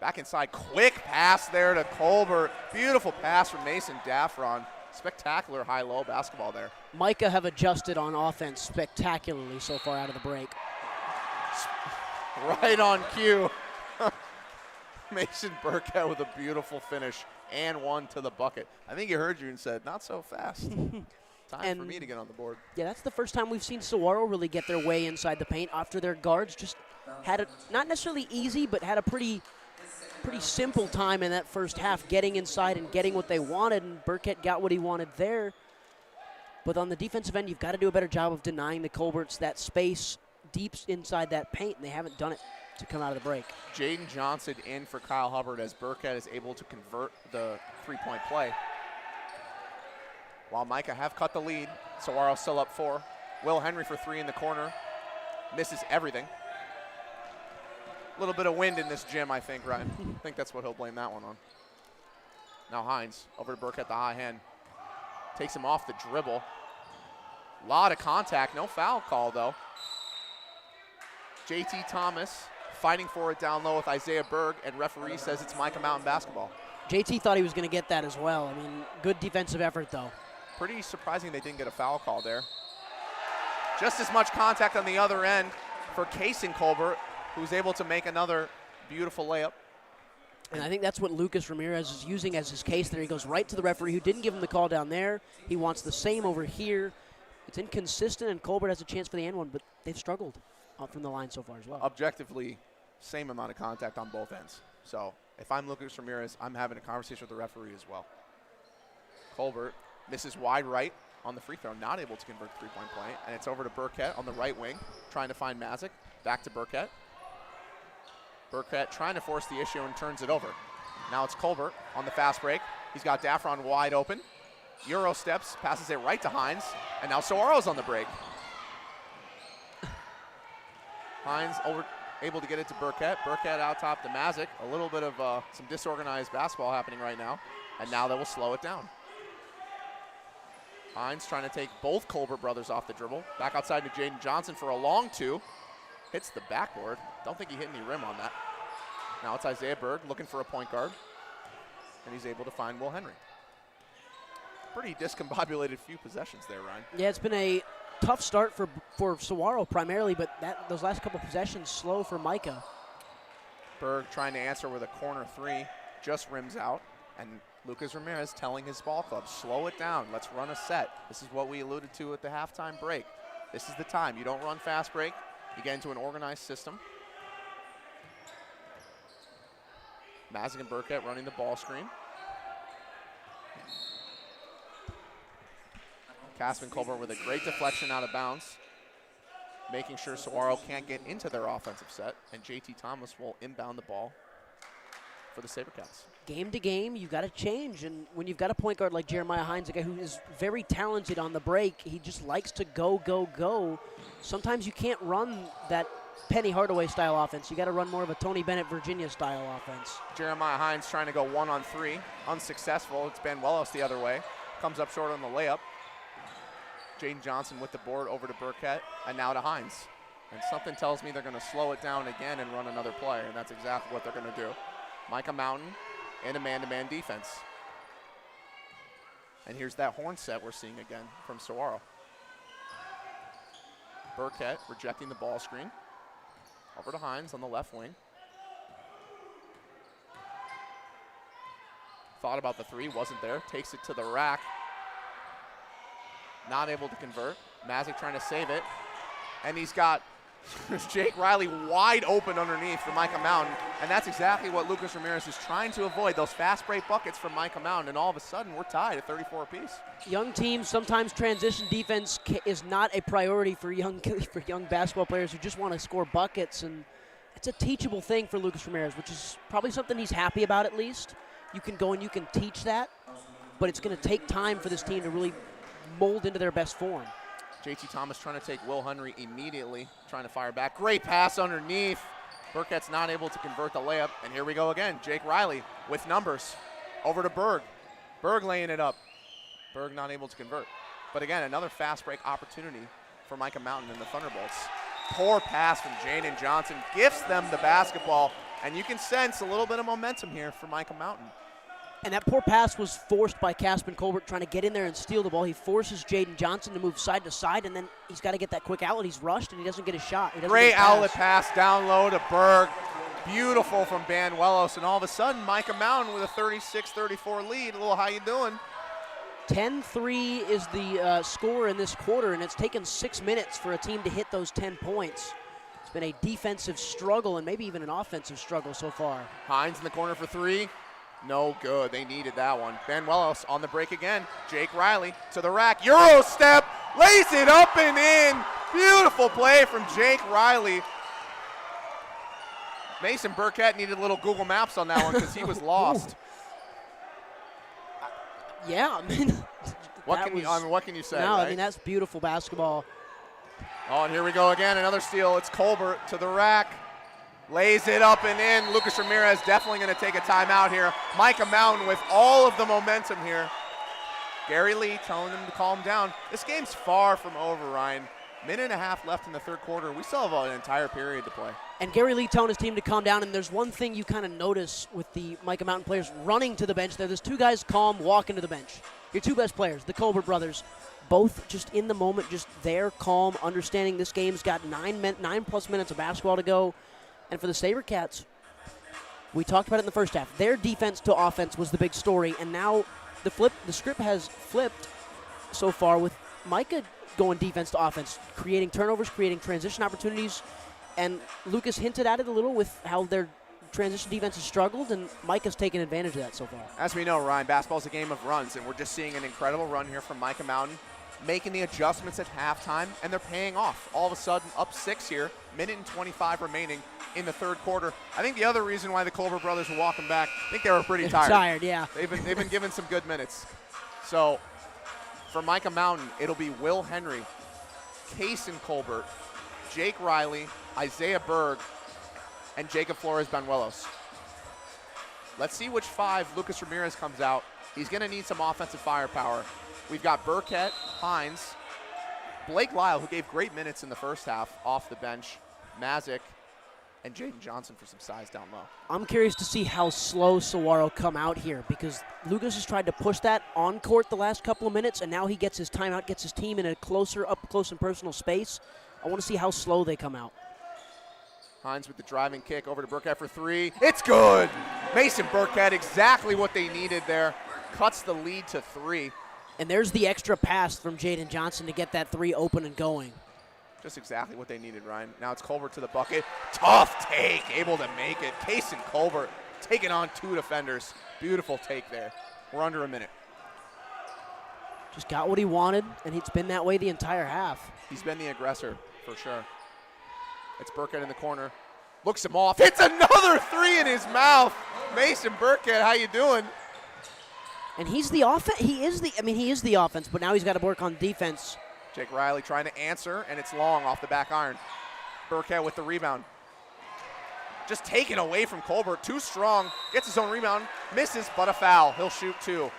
Back inside, quick pass there to Colbert. Beautiful pass from Mason Daffron. Spectacular high-low basketball there. Mica have adjusted on offense spectacularly so far out of the break. Right on cue. Mason Burkhead with a beautiful finish and one to the bucket. I think he heard you and said, not so fast. Time for me to get on the board. Yeah, that's the first time we've seen Saguaro really get their way inside the paint after their guards just had it, not necessarily easy, but had a pretty simple time in that first half getting inside and getting what they wanted, and Burkhead got what he wanted there. But on the defensive end, you've got to do a better job of denying the Colberts that space deep inside that paint, and they haven't done it to come out of the break. Jaden Johnson in for Kyle Hubbard as Burkhead is able to convert the three-point play. While Mica have cut the lead, Saguaro still up 4. Will Henry for 3 in the corner. Misses everything. A little bit of wind in this gym, I think, Ryan. I think that's what he'll blame that one on. Now Hines over to Burkhead, the high hand. Takes him off the dribble. A lot of contact, no foul call though. JT Thomas fighting for it down low with Isaiah Berg, and referee says it's Mica Mountain basketball. JT thought he was going to get that as well. I mean, good defensive effort though. Pretty surprising they didn't get a foul call there. Just as much contact on the other end for Kason Colbert, who's able to make another beautiful layup. And I think that's what Lucas Ramirez is using as his case there. He goes right to the referee who didn't give him the call down there. He wants the same over here. It's inconsistent, and Colbert has a chance for the end one, but they've struggled from the line so far as well. Objectively, same amount of contact on both ends. So if I'm Lucas Ramirez, I'm having a conversation with the referee as well. Colbert misses wide right on the free throw, not able to convert the three-point play, and it's over to Burkhead on the right wing, trying to find Mazik. Back to Burkhead. Burkhead trying to force the issue and turns it over. Now it's Colbert on the fast break. He's got Daffron wide open. Euro steps, passes it right to Hines, and now Saguaro's on the break. Hines able to get it to Burkhead. Burkhead out top to Mazik. A little bit of some disorganized basketball happening right now, and now they will slow it down. Hines trying to take both Colbert brothers off the dribble. Back outside to Jaden Johnson for a long two. Hits the backboard. Don't think he hit any rim on that. Now it's Isaiah Berg looking for a point guard, and he's able to find Will Henry. Pretty discombobulated few possessions there, Ryan. Yeah, it's been a tough start for Saguaro primarily, but those last couple possessions slow for Mica. Berg trying to answer with a corner three, just rims out, and Lucas Ramirez telling his ball club, slow it down, let's run a set. This is what we alluded to at the halftime break. This is the time. You don't run fast break. You get into an organized system. Mazik and Burkhead running the ball screen. Caspin Colbert with a great deflection out of bounds, making sure Saguaro can't get into their offensive set, and JT Thomas will inbound the ball for the Sabercats. Game to game, you've got to change, and when you've got a point guard like Jeremiah Hines, a guy who is very talented on the break, he just likes to go, go, go. Sometimes you can't run that Penny Hardaway style offense. You got to run more of a Tony Bennett Virginia style offense. Jeremiah Hines trying to go 1-on-3, unsuccessful. It's Ben Wellos the other way. Comes up short on the layup. Jaden Johnson with the board over to Burkett, and now to Hines. And something tells me they're going to slow it down again and run another play, and that's exactly what they're going to do. Mica Mountain in a man-to-man defense. And here's that horn set we're seeing again from Saguaro. Burkett rejecting the ball screen. Over to Hines on the left wing. Thought about the three, wasn't there. Takes it to the rack. Not able to convert. Mazik trying to save it. And he's got Jake Riley wide open underneath for Mica Mountain. And that's exactly what Lucas Ramirez is trying to avoid, those fast break buckets from Mica Mountain. And all of a sudden, we're tied at 34 apiece. Young teams, sometimes transition defense is not a priority for young basketball players who just want to score buckets. And it's a teachable thing for Lucas Ramirez, which is probably something he's happy about at least. You can go and you can teach that, but it's going to take time for this team to really mold into their best form. JT Thomas trying to take Will Henry immediately, trying to fire back. Great pass underneath. Burkett's not able to convert the layup, and here we go again. Jake Riley with numbers. Over to Berg. Berg laying it up. Berg not able to convert. But again, another fast break opportunity for Mica Mountain and the Thunderbolts. Poor pass from Jaden Johnson gifts them the basketball, and you can sense a little bit of momentum here for Mica Mountain. And that poor pass was forced by Caspen Colbert trying to get in there and steal the ball. He forces Jaden Johnson to move side to side, and then he's got to get that quick outlet. He's rushed, and he doesn't get a shot. Great outlet pass down low to Berg. Beautiful from Banuelos, and all of a sudden, Mica Mountain with a 36-34 lead. A little how you doing? 10-3 is the score in this quarter, and it's taken 6 minutes for a team to hit those 10 points. It's been a defensive struggle and maybe even an offensive struggle so far. Hines in the corner for three. No good. They needed that one. Banuelos on the break again. Jake Riley to the rack. Euro step. Lays it up and in. Beautiful play from Jake Riley. Mason Burkett needed a little Google Maps on that one because he was lost. Yeah, I mean, what can you say? No, right? I mean, that's beautiful basketball. Oh, and here we go again. Another steal. It's Colbert to the rack. Lays it up and in. Lucas Ramirez definitely going to take a timeout here. Mica Mountain with all of the momentum here. Gary Lee telling him to calm down. This game's far from over, Ryan. Minute and a half left in the third quarter. We still have an entire period to play. And Gary Lee telling his team to calm down, and there's one thing you kind of notice with the Mica Mountain players running to the bench there. There's two guys calm, walking to the bench. Your two best players, the Colbert brothers, both just in the moment, just there, calm, understanding this game's got 9+ minutes of basketball to go. And for the Sabercats, we talked about it in the first half. Their defense to offense was the big story, and now the script has flipped so far with Mica going defense to offense, creating turnovers, creating transition opportunities. And Lucas hinted at it a little with how their transition defense has struggled, and Mica's taken advantage of that so far. As we know, Ryan, basketball's a game of runs, and we're just seeing an incredible run here from Mica Mountain, making the adjustments at halftime, and they're paying off. All of a sudden, up 6 here, minute and 25 remaining in the third quarter. I think the other reason why the Colbert brothers were walking back, I think they were pretty tired. Tired, yeah. They've been given some good minutes. So for Mica Mountain, it'll be Will Henry, Kason Colbert, Jake Riley, Isaiah Berg, and Jacob Flores Banuelos. Let's see which five Lucas Ramirez comes out. He's going to need some offensive firepower. We've got Burkett, Hines, Blake Lyle, who gave great minutes in the first half off the bench, Mazik, and Jaden Johnson for some size down low. I'm curious to see how slow Saguaro come out here, because Lucas has tried to push that on court the last couple of minutes, and now he gets his timeout, gets his team in a closer, up close and personal space. I want to see how slow they come out. Hines with the driving kick over to Burkett for three. It's good. Mason Burkett, exactly what they needed there. Cuts the lead to 3. And there's the extra pass from Jaden Johnson to get that 3 open and going. Just exactly what they needed, Ryan. Now it's Colbert to the bucket. Tough take, able to make it. Kason Colbert taking on 2 defenders. Beautiful take there. We're under a minute. Just got what he wanted, and it's been that way the entire half. He's been the aggressor, for sure. It's Burkett in the corner. Looks him off. Hits another 3 in his mouth. Mason Burkett, how you doing? And he's the offense. He is the offense, but now he's got to work on defense. Jake Riley trying to answer, and it's long off the back iron. Burkett with the rebound. Just taken away from Colbert. Too strong. Gets his own rebound. Misses, but a foul. He'll shoot 2.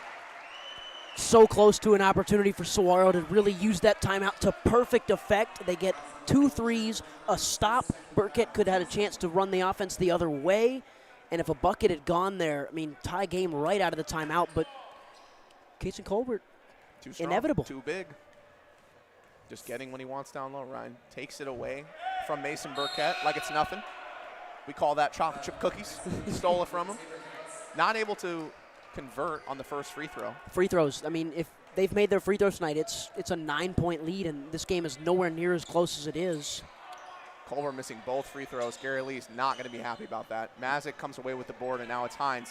So close to an opportunity for Saguaro to really use that timeout to perfect effect. They get 2 threes, a stop. Burkett could have had a chance to run the offense the other way. And if a bucket had gone there, I mean, tie game right out of the timeout. But Kason Colbert, too strong, inevitable. Too big. Just getting what he wants down low. Ryan takes it away from Mason Burkett like it's nothing. We call that chocolate chip cookies. Stole it from him. Not able to convert on the first free throw. Free throws. I mean, if they've made their free throws tonight, it's a 9-point lead, and this game is nowhere near as close as it is. Colbert missing both free throws. Gary Lee's not going to be happy about that. Mazik comes away with the board, and now it's Hines.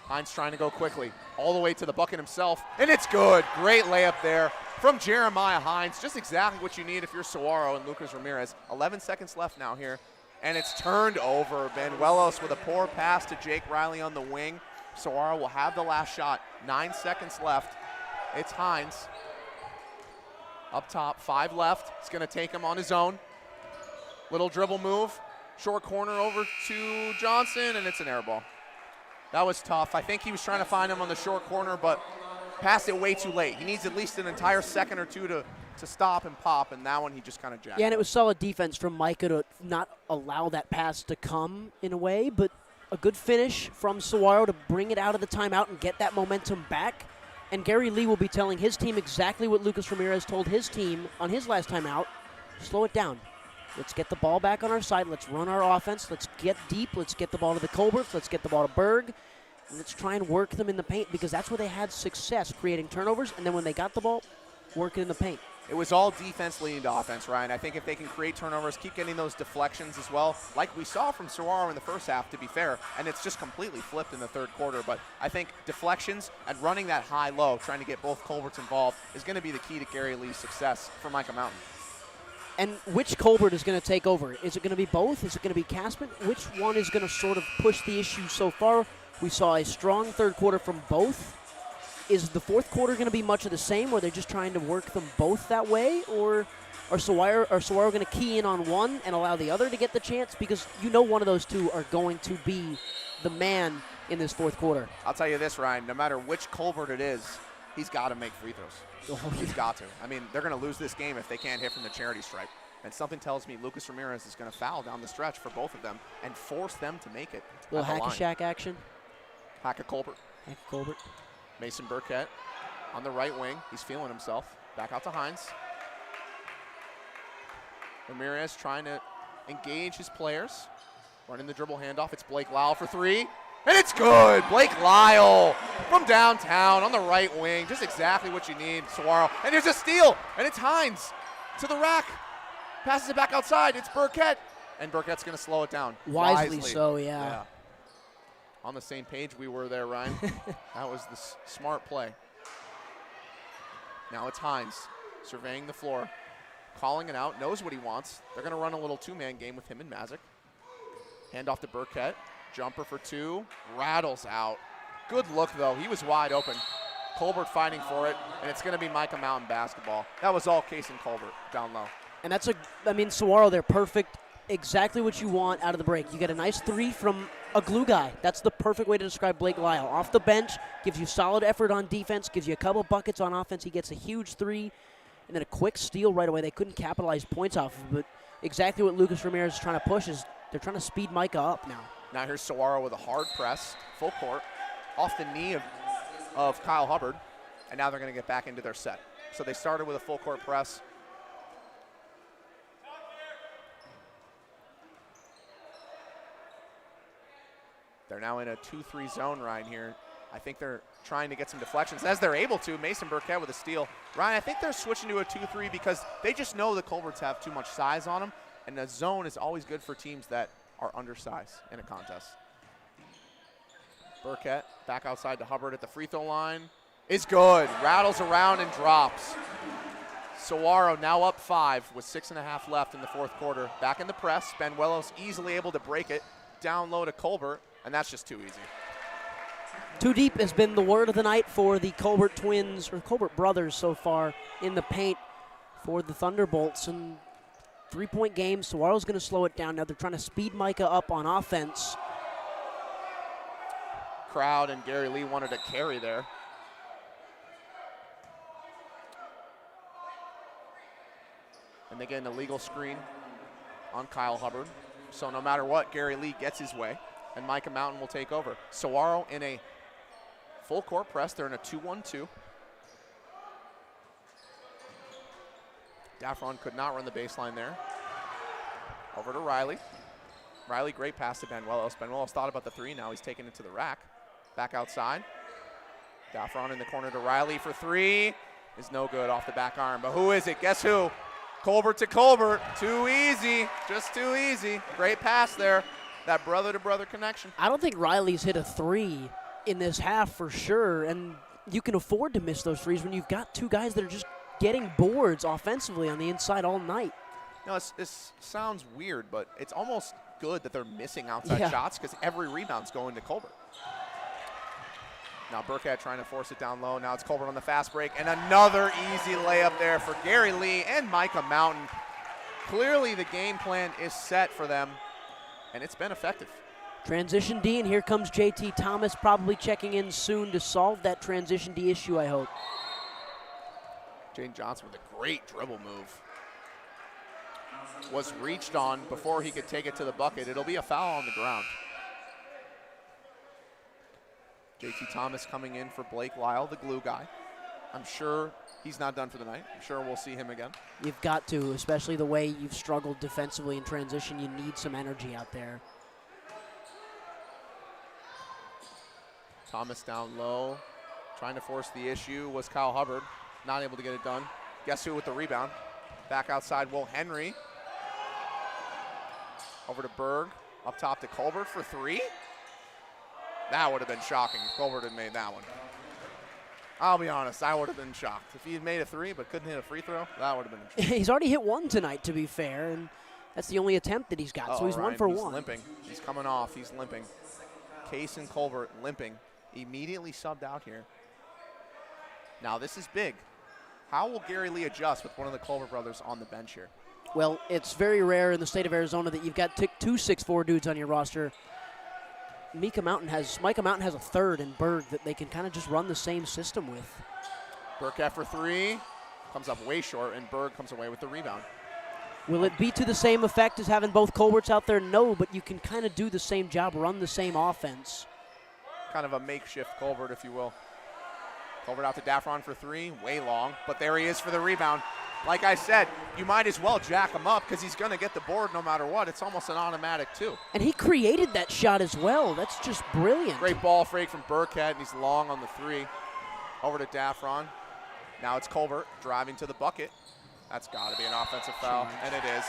Hines trying to go quickly, all the way to the bucket himself, and it's good. Great layup there from Jeremiah Hines. Just exactly what you need if you're Saguaro and Lucas Ramirez. 11 seconds left now here. And it's turned over. Benuelos with a poor pass to Jake Riley on the wing. Saguaro will have the last shot. 9 seconds left. It's Hines. Up top, 5 left. He's going to take him on his own. Little dribble move. Short corner over to Johnson, and it's an air ball. That was tough. I think he was trying to find him on the short corner, but passed it way too late. He needs at least an entire second or two to stop and pop, and that one he just kind of jacked. Yeah, and it was solid defense from Mica to not allow that pass to come in a way, but a good finish from Saguaro to bring it out of the timeout and get that momentum back. And Gary Lee will be telling his team exactly what Lucas Ramirez told his team on his last timeout. Slow it down. Let's get the ball back on our side. Let's run our offense. Let's get deep. Let's get the ball to the Colberts. Let's get the ball to Berg. And let's try and work them in the paint, because that's where they had success, creating turnovers, and then when they got the ball, work it in the paint. It was all defense leading to offense, Ryan. I think if they can create turnovers, keep getting those deflections as well, like we saw from Saguaro in the first half, to be fair, and it's just completely flipped in the third quarter. But I think deflections and running that high-low, trying to get both Colberts involved, is going to be the key to Gary Lee's success for Mica Mountain. And which Colbert is going to take over? Is it going to be both? Is it going to be Casman? Which one is going to sort of push the issue so far? We saw a strong third quarter from both. Is the fourth quarter going to be much of the same, where they're just trying to work them both that way? Or are Saguaro going to key in on one and allow the other to get the chance? Because you know one of those two are going to be the man in this fourth quarter. I'll tell you this, Ryan, no matter which Colbert it is, he's got to make free throws. Oh, he's got to. I mean, they're going to lose this game if they can't hit from the charity stripe. And something tells me Lucas Ramirez is going to foul down the stretch for both of them and force them to make it. Little hack-a-shack action. Hack-a-Colbert. Hack-a-Colbert. Mason Burkett on the right wing. He's feeling himself. Back out to Hines. Ramirez trying to engage his players. Running the dribble handoff. It's Blake Lyle for 3. And it's good. Blake Lyle from downtown on the right wing. Just exactly what you need, Saguaro. And there's a steal. And it's Hines to the rack. Passes it back outside. It's Burkett. And Burkett's going to slow it down. Wisely so, yeah. On the same page we were there, Ryan. That was the smart play. Now it's Hines surveying the floor, calling it out, knows what he wants. They're going to run a little two-man game with him and Mazik. Hand off to Burkett. Jumper for 2. Rattles out. Good look, though. He was wide open. Colbert fighting for it, and it's going to be Mica Mountain basketball. That was all Kason Colbert down low. And that's Saguaro, they're perfect. Exactly what you want out of the break. You get a nice 3 from a glue guy. That's the perfect way to describe Blake Lyle. Off the bench, gives you solid effort on defense, gives you a couple buckets on offense. He gets a huge 3, and then a quick steal right away. They couldn't capitalize points off of it, but exactly what Lucas Ramirez is trying to push is they're trying to speed Mica up now. Now here's Saguaro with a hard press, full court, off the knee of Kyle Hubbard, and now they're going to get back into their set. So they started with a full court press. They're now in a 2-3 zone right here. I think they're trying to get some deflections. As they're able to, Mason Burkett with a steal. Ryan, I think they're switching to a 2-3 because they just know the Colberts have too much size on them, and the zone is always good for teams that are undersized in a contest. Burkett back outside to Hubbard at the free throw line. Is good. Rattles around and drops. Saguaro now up 5 with 6.5 left in the fourth quarter. Back in the press. Benuelos easily able to break it. Down low to Colbert. And that's just too easy. Too deep has been the word of the night for the Colbert twins, or Colbert brothers so far in the paint for the Thunderbolts. And 3-point game, Saguaro's going to slow it down. Now they're trying to speed Mica up on offense. Crowd and Gary Lee wanted to carry there. And they get an illegal screen on Kyle Hubbard. So no matter what, Gary Lee gets his way, and Mica Mountain will take over. Saguaro in a full court press. They're in a 2-1-2. Daffron could not run the baseline there. Over to Riley. Riley, great pass to Benuelos. Benuelos thought about the three. Now he's taking it to the rack. Back outside. Daffron in the corner to Riley for three. Is no good off the back arm. But who is it? Guess who? Colbert to Colbert. Too easy. Just too easy. Great pass there. That brother-to-brother connection. I don't think Riley's hit a three in this half for sure, and you can afford to miss those threes when you've got two guys that are just getting boards offensively on the inside all night. No, this sounds weird, but it's almost good that they're missing outside shots because every rebound's going to Colbert. Now Burkhead trying to force it down low. Now it's Colbert on the fast break, and another easy layup there for Gary Lee and Mica Mountain. Clearly the game plan is set for them, and it's been effective. Transition D, and here comes JT Thomas probably checking in soon to solve that transition D issue, I hope. Jaden Johnson with a great dribble move. Was reached on before he could take it to the bucket. It'll be a foul on the ground. JT Thomas coming in for Blake Lyle, the glue guy. I'm sure he's not done for the night. I'm sure we'll see him again. You've got to, especially the way you've struggled defensively in transition. You need some energy out there. Thomas down low, trying to force the issue was Kyle Hubbard. Not able to get it done. Guess who with the rebound? Back outside, Will Henry. Over to Berg, up top to Colbert for three. That would have been shocking if Colbert had made that one. I'll be honest, I would have been shocked. If he had made a three but couldn't hit a free throw, that would have been interesting. He's already hit one tonight, to be fair, and that's the only attempt that he's got, so he's Ryan, 1 for he's 1. Limping. He's coming off. He's limping. Case and Colbert limping. Immediately subbed out here. Now this is big. How will Gary Lee adjust with one of the Colbert brothers on the bench here? Well, it's very rare in the state of Arizona that you've got two 6'4" dudes on your roster. Mica Mountain has a third in Berg that they can kind of just run the same system with. Burkett for three. Comes up way short, and Berg comes away with the rebound. Will it be to the same effect as having both Colberts out there? No, but you can kind of do the same job, run the same offense. Kind of a makeshift Colbert, if you will. Colbert out to Daffron for three, way long, but there he is for the rebound. Like I said, you might as well jack him up because he's going to get the board no matter what. It's almost an automatic, too. And he created that shot as well. That's just brilliant. Great ball fake from Burkett, and he's long on the three. Over to Daffron. Now it's Colbert driving to the bucket. That's got to be an offensive foul, and it is.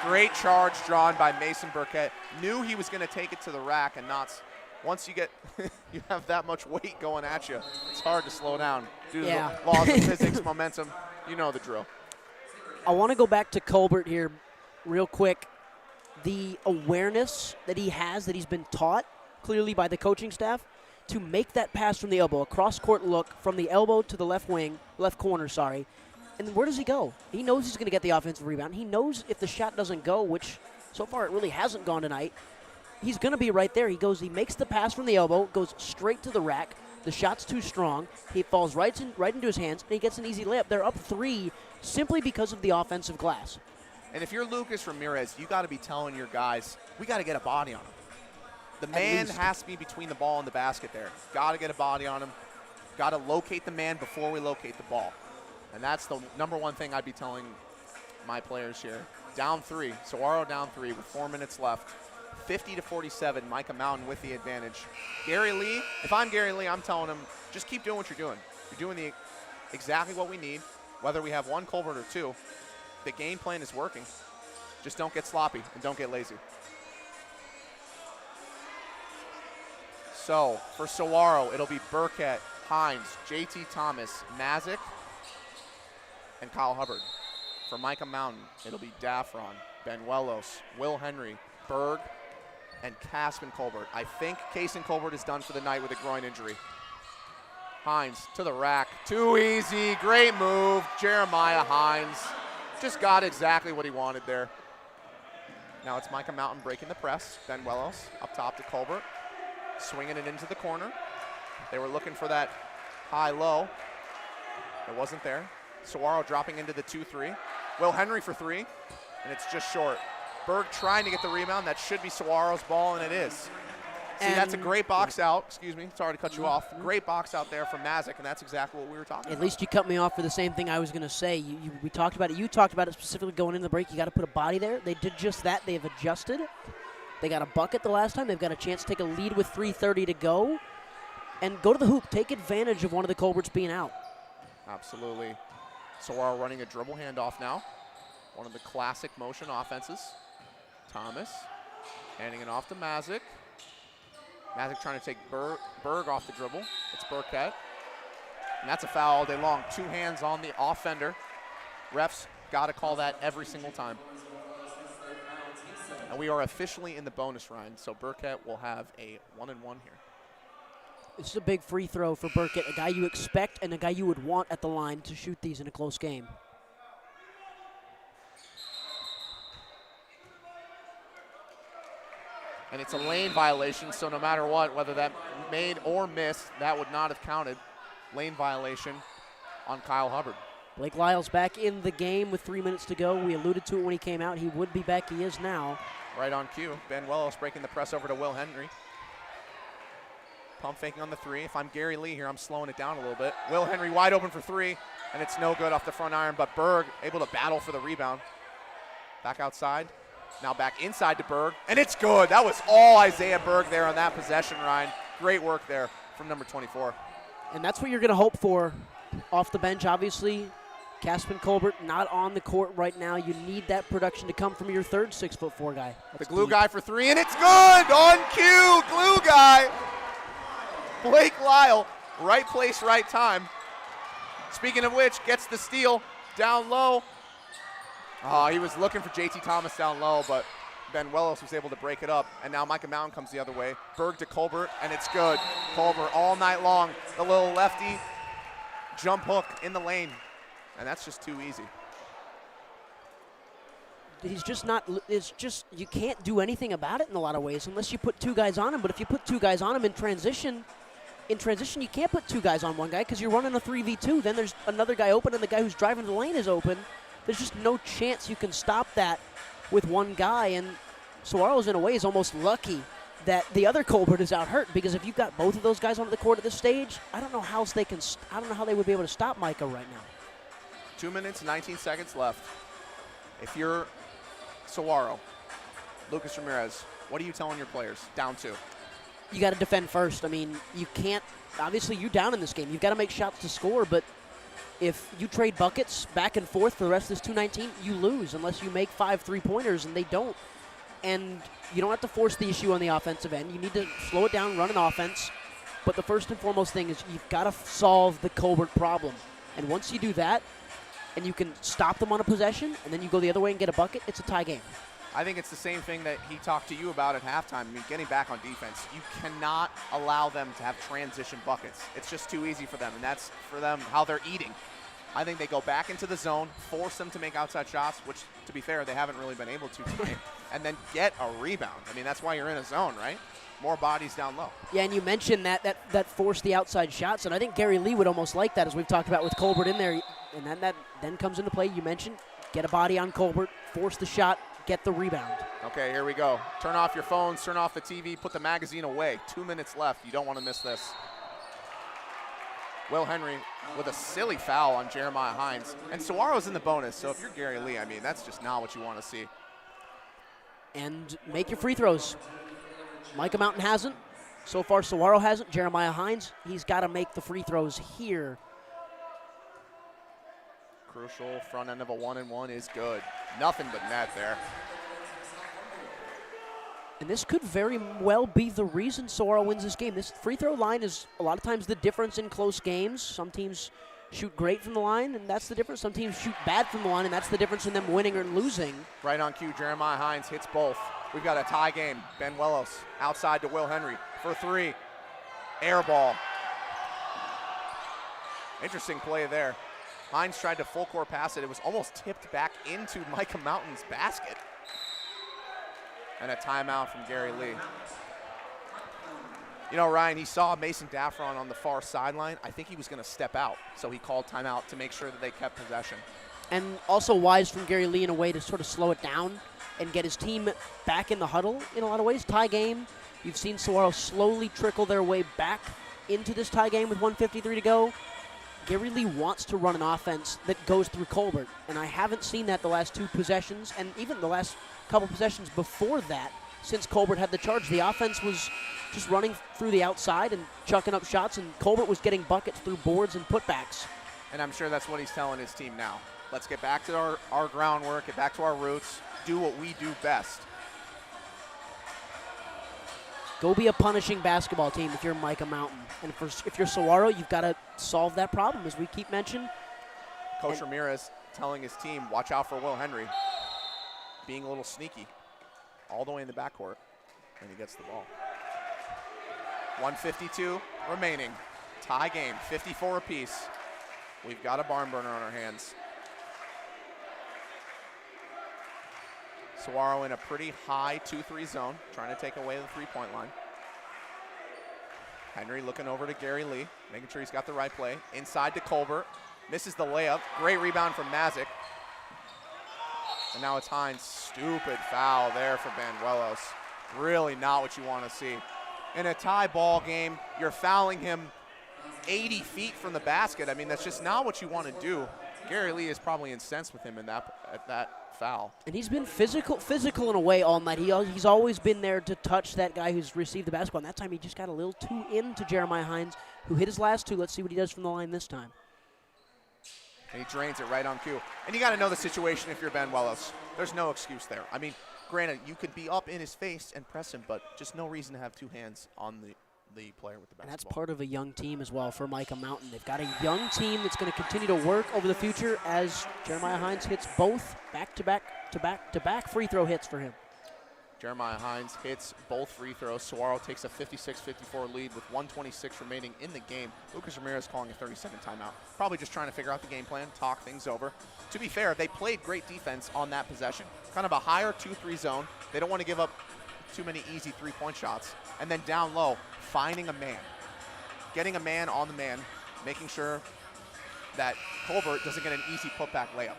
Great charge drawn by Mason Burkett. Knew he was going to take it to the rack and not. Once you get, you have that much weight going at you, it's hard to slow down due to the laws of physics, momentum. You know the drill. I want to go back to Colbert here real quick. The awareness that he has, that he's been taught clearly by the coaching staff, to make that pass from the elbow, a cross-court look from the elbow to the left corner, and where does he go? He knows he's going to get the offensive rebound. He knows if the shot doesn't go, which so far it really hasn't gone tonight, he's going to be right there. He makes the pass from the elbow, goes straight to the rack. The shot's too strong. He falls right into his hands, and he gets an easy layup. They're up 3 simply because of the offensive glass. And if you're Lucas Ramirez, you got to be telling your guys, we got to get a body on him. The man has to be between the ball and the basket there. Got to get a body on him. Got to locate the man before we locate the ball. And that's the number one thing I'd be telling my players here. Down 3. Saguaro down 3 with 4 minutes left. 50-47, Mica Mountain with the advantage. Gary Lee, if I'm Gary Lee, I'm telling him, just keep doing what you're doing. You're doing exactly what we need, whether we have 1 Colbert or 2. The game plan is working. Just don't get sloppy and don't get lazy. So, for Saguaro, it'll be Burkett, Hines, JT Thomas, Mazik, and Kyle Hubbard. For Mica Mountain, it'll be Daffron, Benuelos, Will Henry, Berg, and Caspen Colbert. I think Kason Colbert is done for the night with a groin injury. Hines to the rack. Too easy. Great move. Jeremiah Hines just got exactly what he wanted there. Now it's Mica Mountain breaking the press. Benuelos up top to Colbert. Swinging it into the corner. They were looking for that high-low. It wasn't there. Saguaro dropping into the 2-3. Will Henry for three, and it's just short. Berg trying to get the rebound. That should be Saguaro's ball, and it is. See, that's a great box out. Excuse me, sorry to cut you off. Great box out there from Mazik, and that's exactly what we were talking about. At least you cut me off for the same thing I was going to say. We talked about it. You talked about it specifically going into the break. You got to put a body there. They did just that. They've adjusted. They got a bucket the last time. They've got a chance to take a lead with 3:30 to go and go to the hoop. Take advantage of one of the Colberts being out. Absolutely. Saguaro running a dribble handoff now. One of the classic motion offenses. Thomas handing it off to Mazik. Mazik trying to take Berg off the dribble. It's Burkett. And that's a foul all day long. 2 hands on the offender. Refs got to call that every single time. And we are officially in the bonus round, so Burkett will have a 1-and-1 here. This is a big free throw for Burkett, a guy you expect and a guy you would want at the line to shoot these in a close game. And it's a lane violation, so no matter what, whether that made or missed, that would not have counted. Lane violation on Kyle Hubbard. Blake Lyles back in the game with 3 minutes to go. We alluded to it when he came out. He would be back. He is now. Right on cue. Ben Wells breaking the press over to Will Henry. Pump faking on the three. If I'm Gary Lee here, I'm slowing it down a little bit. Will Henry wide open for three, and it's no good off the front iron, but Berg able to battle for the rebound. Back outside. Now back inside to Berg, and it's good. That was all Isaiah Berg there on that possession, Ryan. Great work there from number 24. And that's what you're going to hope for off the bench, obviously. Caspin Colbert not on the court right now. You need that production to come from your third 6'4" guy. That's the glue guy for three, and it's good. On cue, glue guy. Blake Lyle, right place, right time. Speaking of which, gets the steal down low. Oh, he was looking for JT Thomas down low, but Ben Wells was able to break it up. And now Mica Mountain comes the other way. Berg to Colbert, and it's good. Colbert all night long. The little lefty jump hook in the lane. And that's just too easy. He's just not, it's just, you can't do anything about it in a lot of ways unless you put 2 guys on him. But if you put 2 guys on him in transition, you can't put 2 guys on one guy because you're running a 3v2. Then there's another guy open and the guy who's driving the lane is open. There's just no chance you can stop that with one guy. And Saguaro's in a way is almost lucky that the other Colbert is out hurt, because if you've got both of those guys onto the court at this stage, I don't know how they would be able to stop Mica right now. 2 minutes, 19 seconds left. If you're Saguaro, Lucas Ramirez, what are you telling your players? Down 2. You got to defend first. I mean, you can't, obviously you're down in this game. You've got to make shots to score, but if you trade buckets back and forth for the rest of this 2:19, you lose unless you make 5 3-pointers, and they don't. And you don't have to force the issue on the offensive end. You need to slow it down, run an offense. But the first and foremost thing is you've got to solve the Colbert problem. And once you do that, and you can stop them on a possession, and then you go the other way and get a bucket, it's a tie game. I think it's the same thing that he talked to you about at halftime. I mean, getting back on defense. You cannot allow them to have transition buckets. It's just too easy for them, and that's for them how they're eating. I think they go back into the zone, force them to make outside shots, which, to be fair, they haven't really been able to today, and then get a rebound. I mean, that's why you're in a zone, right? More bodies down low. Yeah, and you mentioned that force the outside shots, and I think Gary Lee would almost like that, as we've talked about with Colbert in there. And then that then comes into play. You mentioned get a body on Colbert, force the shot, get the rebound. Okay, here we go. Turn off your phones, turn off the TV, put the magazine away. 2 minutes left. You don't want to miss this. Will Henry with a silly foul on Jeremiah Hines. And Saguaro's in the bonus, so if you're Gary Lee, I mean, that's just not what you want to see. And make your free throws. Mica Mountain hasn't. So far, Saguaro hasn't. Jeremiah Hines, he's got to make the free throws here. Crucial front end of a 1-and-1 is good. Nothing but net there. And this could very well be the reason Saguaro wins this game. This free throw line is a lot of times the difference in close games. Some teams shoot great from the line, and that's the difference. Some teams shoot bad from the line, and that's the difference in them winning or losing. Right on cue, Jeremiah Hines hits both. We've got a tie game. Ben Wellos outside to Will Henry for 3. Air ball. Interesting play there. Hines tried to full court pass it. It was almost tipped back into Mica Mountain's basket. And a timeout from Gary Lee. You know, Ryan, he saw Mason Daffron on the far sideline. I think he was going to step out, so he called timeout to make sure that they kept possession. And also wise from Gary Lee in a way to sort of slow it down and get his team back in the huddle in a lot of ways. Tie game. You've seen Saguaro slowly trickle their way back into this tie game with 1:53 to go. Gary Lee wants to run an offense that goes through Colbert, and I haven't seen that the last 2 possessions, and even the last couple possessions before that since Colbert had the charge. The offense was just running through the outside and chucking up shots, and Colbert was getting buckets through boards and putbacks. And I'm sure that's what he's telling his team now. Let's get back to our groundwork, get back to our roots, do what we do best. Go be a punishing basketball team if you're Mica Mountain. And if you're Saguaro, you've got to solve that problem, as we keep mentioning. Coach Ramirez telling his team, watch out for Will Henry. Being a little sneaky. All the way in the backcourt. And he gets the ball. 1:52 remaining. Tie game, 54 apiece. We've got a barn burner on our hands. Saguaro in a pretty high 2-3 zone, trying to take away the three-point line. Henry looking over to Gary Lee, making sure he's got the right play. Inside to Colbert, misses the layup. Great rebound from Mazick. And now it's Hines. Stupid foul there for Banuelos. Really not what you want to see. In a tie ball game, you're fouling him 80 feet from the basket. I mean, that's just not what you want to do. Gary Lee is probably incensed with him at that foul. And he's been physical in a way all night. He's always been there to touch that guy who's received the basketball. And that time he just got a little too into Jeremiah Hines, who hit his last 2. Let's see what he does from the line this time. And he drains it right on cue. And you got to know the situation if you're Banuelos. There's no excuse there. I mean, granted, you could be up in his face and press him, but just no reason to have 2 hands on the player with the basketball. And that's part of a young team as well for Mica Mountain. They've got a young team that's going to continue to work over the future as Jeremiah Hines hits both back-to-back free throw hits for him. Jeremiah Hines hits both free throws. Saguaro takes a 56-54 lead with 1:26 remaining in the game. Lucas Ramirez calling a 30-second timeout. Probably just trying to figure out the game plan, talk things over. To be fair, they played great defense on that possession. Kind of a higher 2-3 zone. They don't want to give up too many easy 3-point shots. And then down low, finding a man. Getting a man on the man, making sure that Colbert doesn't get an easy putback layup.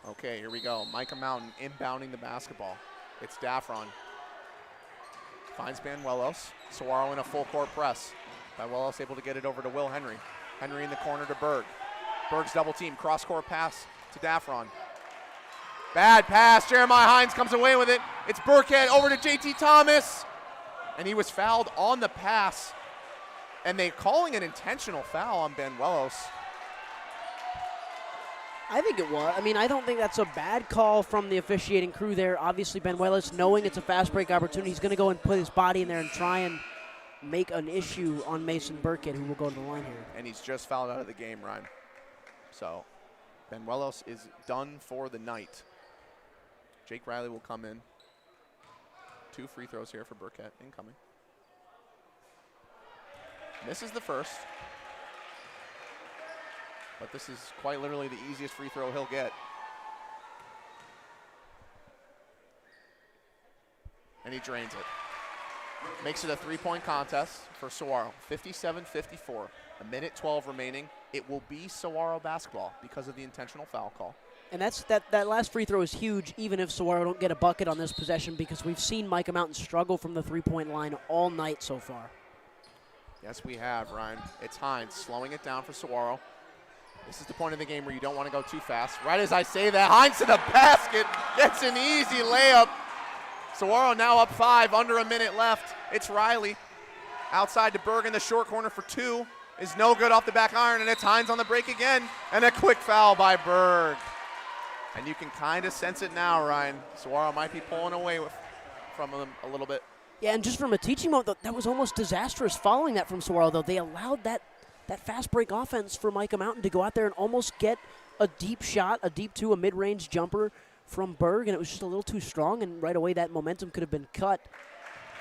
Okay, here we go. Mica Mountain inbounding the basketball. It's Daffron. Finds Banuelos. Saguaro in a full court press. Banuelos able to get it over to Will Henry. Henry in the corner to Berg. Berg's double team. Cross court pass to Daffron. Bad pass. Jeremiah Hines comes away with it. It's Burkhead over to JT Thomas. And he was fouled on the pass. And they're calling an intentional foul on Banuelos. I think it was. I mean, I don't think that's a bad call from the officiating crew there. Obviously, Banuelos, knowing it's a fast break opportunity, he's going to go and put his body in there and try and make an issue on Mason Burkett, who will go to the line here. And he's just fouled out of the game, Ryan. So Banuelos is done for the night. Jake Riley will come in. 2 free throws here for Burkett incoming. Misses the first. But this is quite literally the easiest free throw he'll get. And he drains it. Makes it a 3-point contest for Saguaro. 57-54. 1:12 remaining. It will be Saguaro basketball because of the intentional foul call. And that last free throw is huge, even if Saguaro don't get a bucket on this possession, because we've seen Mica Mountain struggle from the 3-point line all night so far. Yes, we have, Ryan. It's Hines slowing it down for Saguaro. This is the point of the game where you don't want to go too fast. Right as I say that, Hines to the basket, gets an easy layup. Saguaro now up 5, under a minute left. It's Riley. Outside to Berg in the short corner for 2. Is no good off the back iron, and it's Hines on the break again. And a quick foul by Berg. And you can kind of sense it now, Ryan. Saguaro might be pulling away from them a little bit. Yeah, and just from a teaching moment, that was almost disastrous following that from Saguaro, though. They allowed that fast break offense for Mica Mountain to go out there and almost get a deep shot, a deep 2, a mid-range jumper from Berg, and it was just a little too strong, and right away that momentum could have been cut.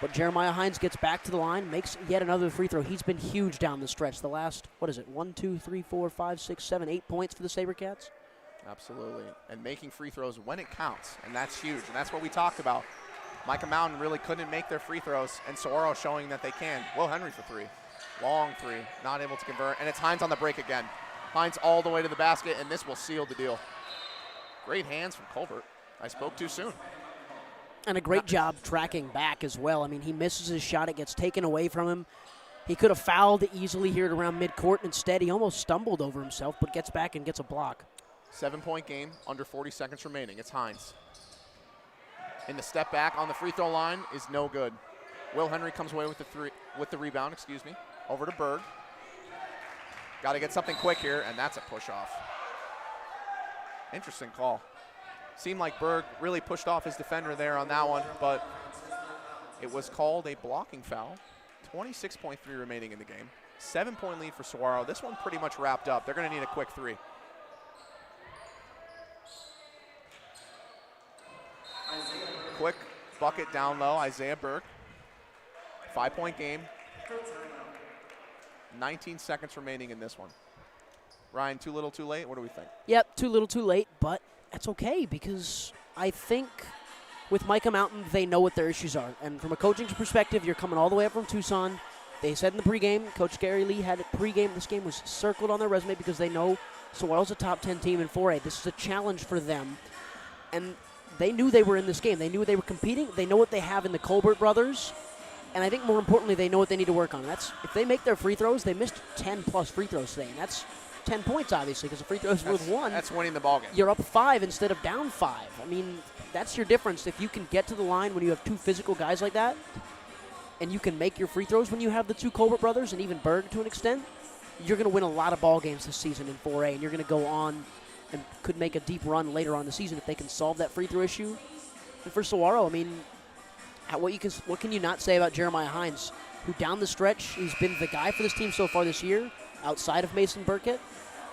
But Jeremiah Hines gets back to the line, makes yet another free throw. He's been huge down the stretch. The last, 1, 2, 3, 4, 5, 6, 7, 8 points for the Sabercats. Absolutely. And making free throws when it counts, and that's huge. And that's what we talked about. Mica Mountain really couldn't make their free throws, and Saguaro showing that they can. Will Henry for three. Long three, not able to convert. And it's Hines on the break again. Hines all the way to the basket, and this will seal the deal. Great hands from Colbert. I spoke too soon. And a great job tracking back as well. I mean, he misses his shot. It gets taken away from him. He could have fouled easily here at around midcourt. Instead, he almost stumbled over himself, but gets back and gets a block. 7-point game, under 40 seconds remaining. It's Hines. In the step back on the free throw line is no good. Will Henry comes away with the rebound, over to Berg. Got to get something quick here, and that's a push-off. Interesting call. Seemed like Berg really pushed off his defender there on that one, but it was called a blocking foul. 26.3 remaining in the game. 7-point lead for Saguaro. This one pretty much wrapped up. They're going to need a quick three. Quick bucket down low, Isaiah Berg. 5-point game. 19 seconds remaining in this one. Ryan, too little, too late? What do we think? Yep, too little, too late, but that's okay because I think with Mica Mountain, they know what their issues are. And from a coaching perspective, you're coming all the way up from Tucson. They said in the pregame, Coach Gary Lee had it pregame. This game was circled on their resume because they know Saguaro's a top 10 team in 4A. This is a challenge for them. And they knew they were in this game. They knew they were competing. They know what they have in the Colbert brothers. And I think more importantly, they know what they need to work on. That's if they make their free throws, they missed 10-plus free throws today. And that's 10 points, obviously, because the free throws worth one. That's winning the ballgame. You're up 5 instead of down 5. I mean, that's your difference. If you can get to the line when you have two physical guys like that, and you can make your free throws when you have the two Colbert brothers and even Berg to an extent, you're going to win a lot of ball games this season in 4A, and you're going to go on and could make a deep run later on in the season if they can solve that free throw issue. And for Saguaro, I mean, what can you not say about Jeremiah Hines, who down the stretch, he's been the guy for this team so far this year, outside of Mason Burkett,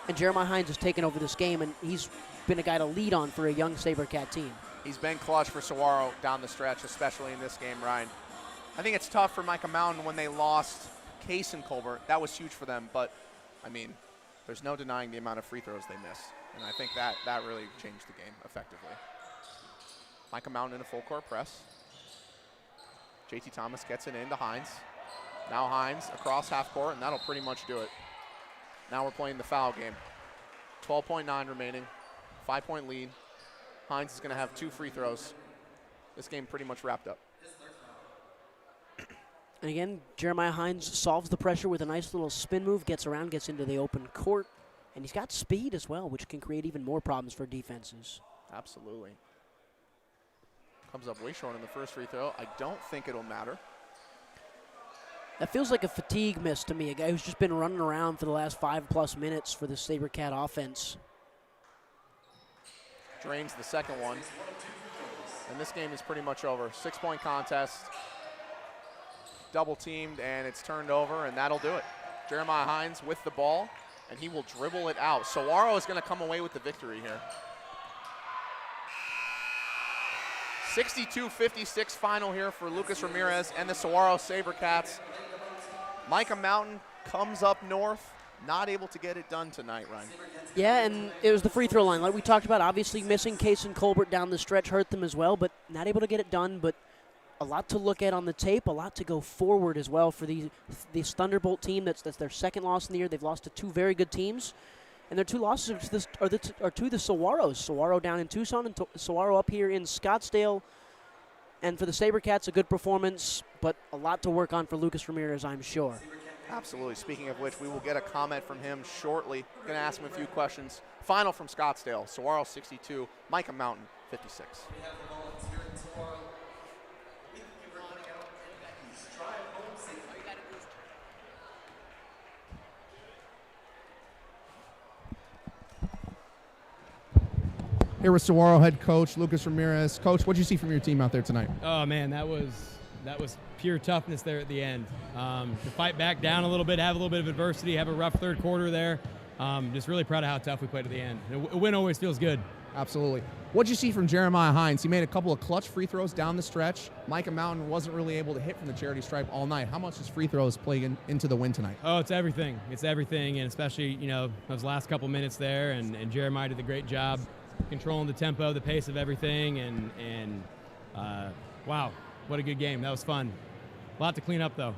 and Jeremiah Hines has taken over this game, and he's been a guy to lead on for a young Sabercat team. He's been clutch for Saguaro down the stretch, especially in this game, Ryan. I think it's tough for Mica Mountain when they lost Case and Colbert. That was huge for them, but, I mean, there's no denying the amount of free throws they miss, and I think that really changed the game effectively. Mica Mountain in a full court press. JT Thomas gets it into Hines. Now Hines across half court, and that'll pretty much do it. Now we're playing the foul game. 12.9 remaining, 5-point lead. Hines is going to have 2 free throws. This game pretty much wrapped up. And again, Jeremiah Hines solves the pressure with a nice little spin move, gets around, gets into the open court, and he's got speed as well, which can create even more problems for defenses. Absolutely. Comes up way short on the first free throw. I don't think it'll matter. That feels like a fatigue miss to me, a guy who's just been running around for the last 5+ minutes for the Sabercat offense. Drains the second one. And this game is pretty much over. 6-point contest. Double teamed, and it's turned over, and that'll do it. Jeremiah Hines with the ball, and he will dribble it out. Saguaro is going to come away with the victory here. 62-56 final here for Lucas Ramirez and the Saguaro Sabercats. Mica Mountain comes up north, not able to get it done tonight, Ryan. Yeah, and it was the free throw line. Like we talked about, obviously missing Case and Colbert down the stretch hurt them as well, but not able to get it done. But a lot to look at on the tape, a lot to go forward as well for this Thunderbolt team. That's their second loss in the year. They've lost to 2 very good teams. And their 2 losses are to the Saguaros. Saguaro down in Tucson and Saguaro up here in Scottsdale. And for the Sabercats, a good performance, but a lot to work on for Lucas Ramirez, I'm sure. Absolutely. Speaking of which, we will get a comment from him shortly. Going to ask him a few questions. Final from Scottsdale, Saguaro 62, Mica Mountain 56. Here with Saguaro head coach Lucas Ramirez. Coach, what did you see from your team out there tonight? Oh man, that was pure toughness there at the end. To fight back down a little bit, have a little bit of adversity, have a rough third quarter there, just really proud of how tough we played at the end. A win always feels good. Absolutely. What'd you see from Jeremiah Hines? He made a couple of clutch free throws down the stretch. Mica Mountain wasn't really able to hit from the charity stripe all night. How much does free throws play into the win tonight? Oh, it's everything. It's everything, and especially, those last couple minutes there, and Jeremiah did a great job controlling the tempo, the pace of everything, and wow, what a good game. That was fun. A lot to clean up, though.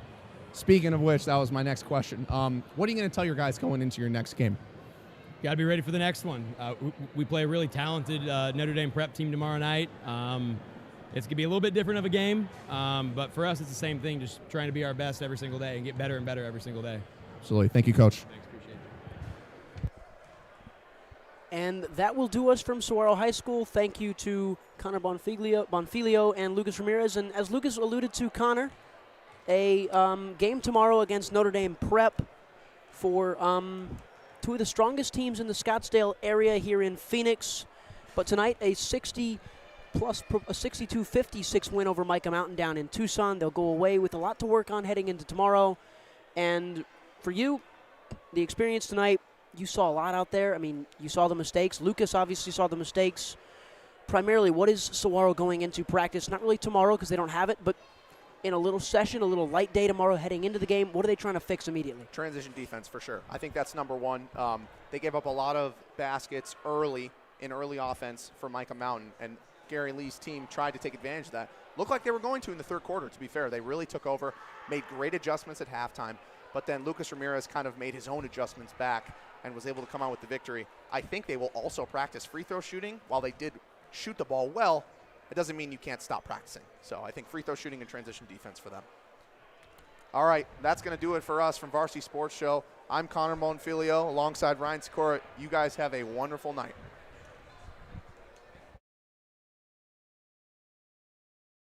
Speaking of which, that was my next question. What are you going to tell your guys going into your next game? Got to be ready for the next one. We play a really talented Notre Dame prep team tomorrow night. It's going to be a little bit different of a game, but for us it's the same thing, just trying to be our best every single day and get better and better every single day. Absolutely. Thank you, Coach. Thanks, appreciate it. And that will do us from Saguaro High School. Thank you to Connor Bonfilio and Lucas Ramirez. And as Lucas alluded to, Connor, a game tomorrow against Notre Dame Prep for two of the strongest teams in the Scottsdale area here in Phoenix. But tonight, a 62-56 win over Mica Mountain down in Tucson. They'll go away with a lot to work on heading into tomorrow. And for you, the experience tonight, you saw a lot out there. I mean, you saw the mistakes. Lucas obviously saw the mistakes. Primarily, what is Saguaro going into practice? Not really tomorrow because they don't have it, but in a little session, a little light day tomorrow heading into the game. What are they trying to fix immediately? Transition defense for sure. I think that's number one. They gave up a lot of baskets early offense for Mica Mountain, and Gary Lee's team tried to take advantage of that. Looked like they were going to in the third quarter, to be fair. They really took over, made great adjustments at halftime, but then Lucas Ramirez kind of made his own adjustments back and was able to come out with the victory. I think they will also practice free throw shooting. While they did shoot the ball well, it doesn't mean you can't stop practicing. So I think free throw shooting and transition defense for them. All right, that's going to do it for us from Varsity Sports Show. I'm Connor Bonfilio alongside Ryan Sikora. You guys have a wonderful night.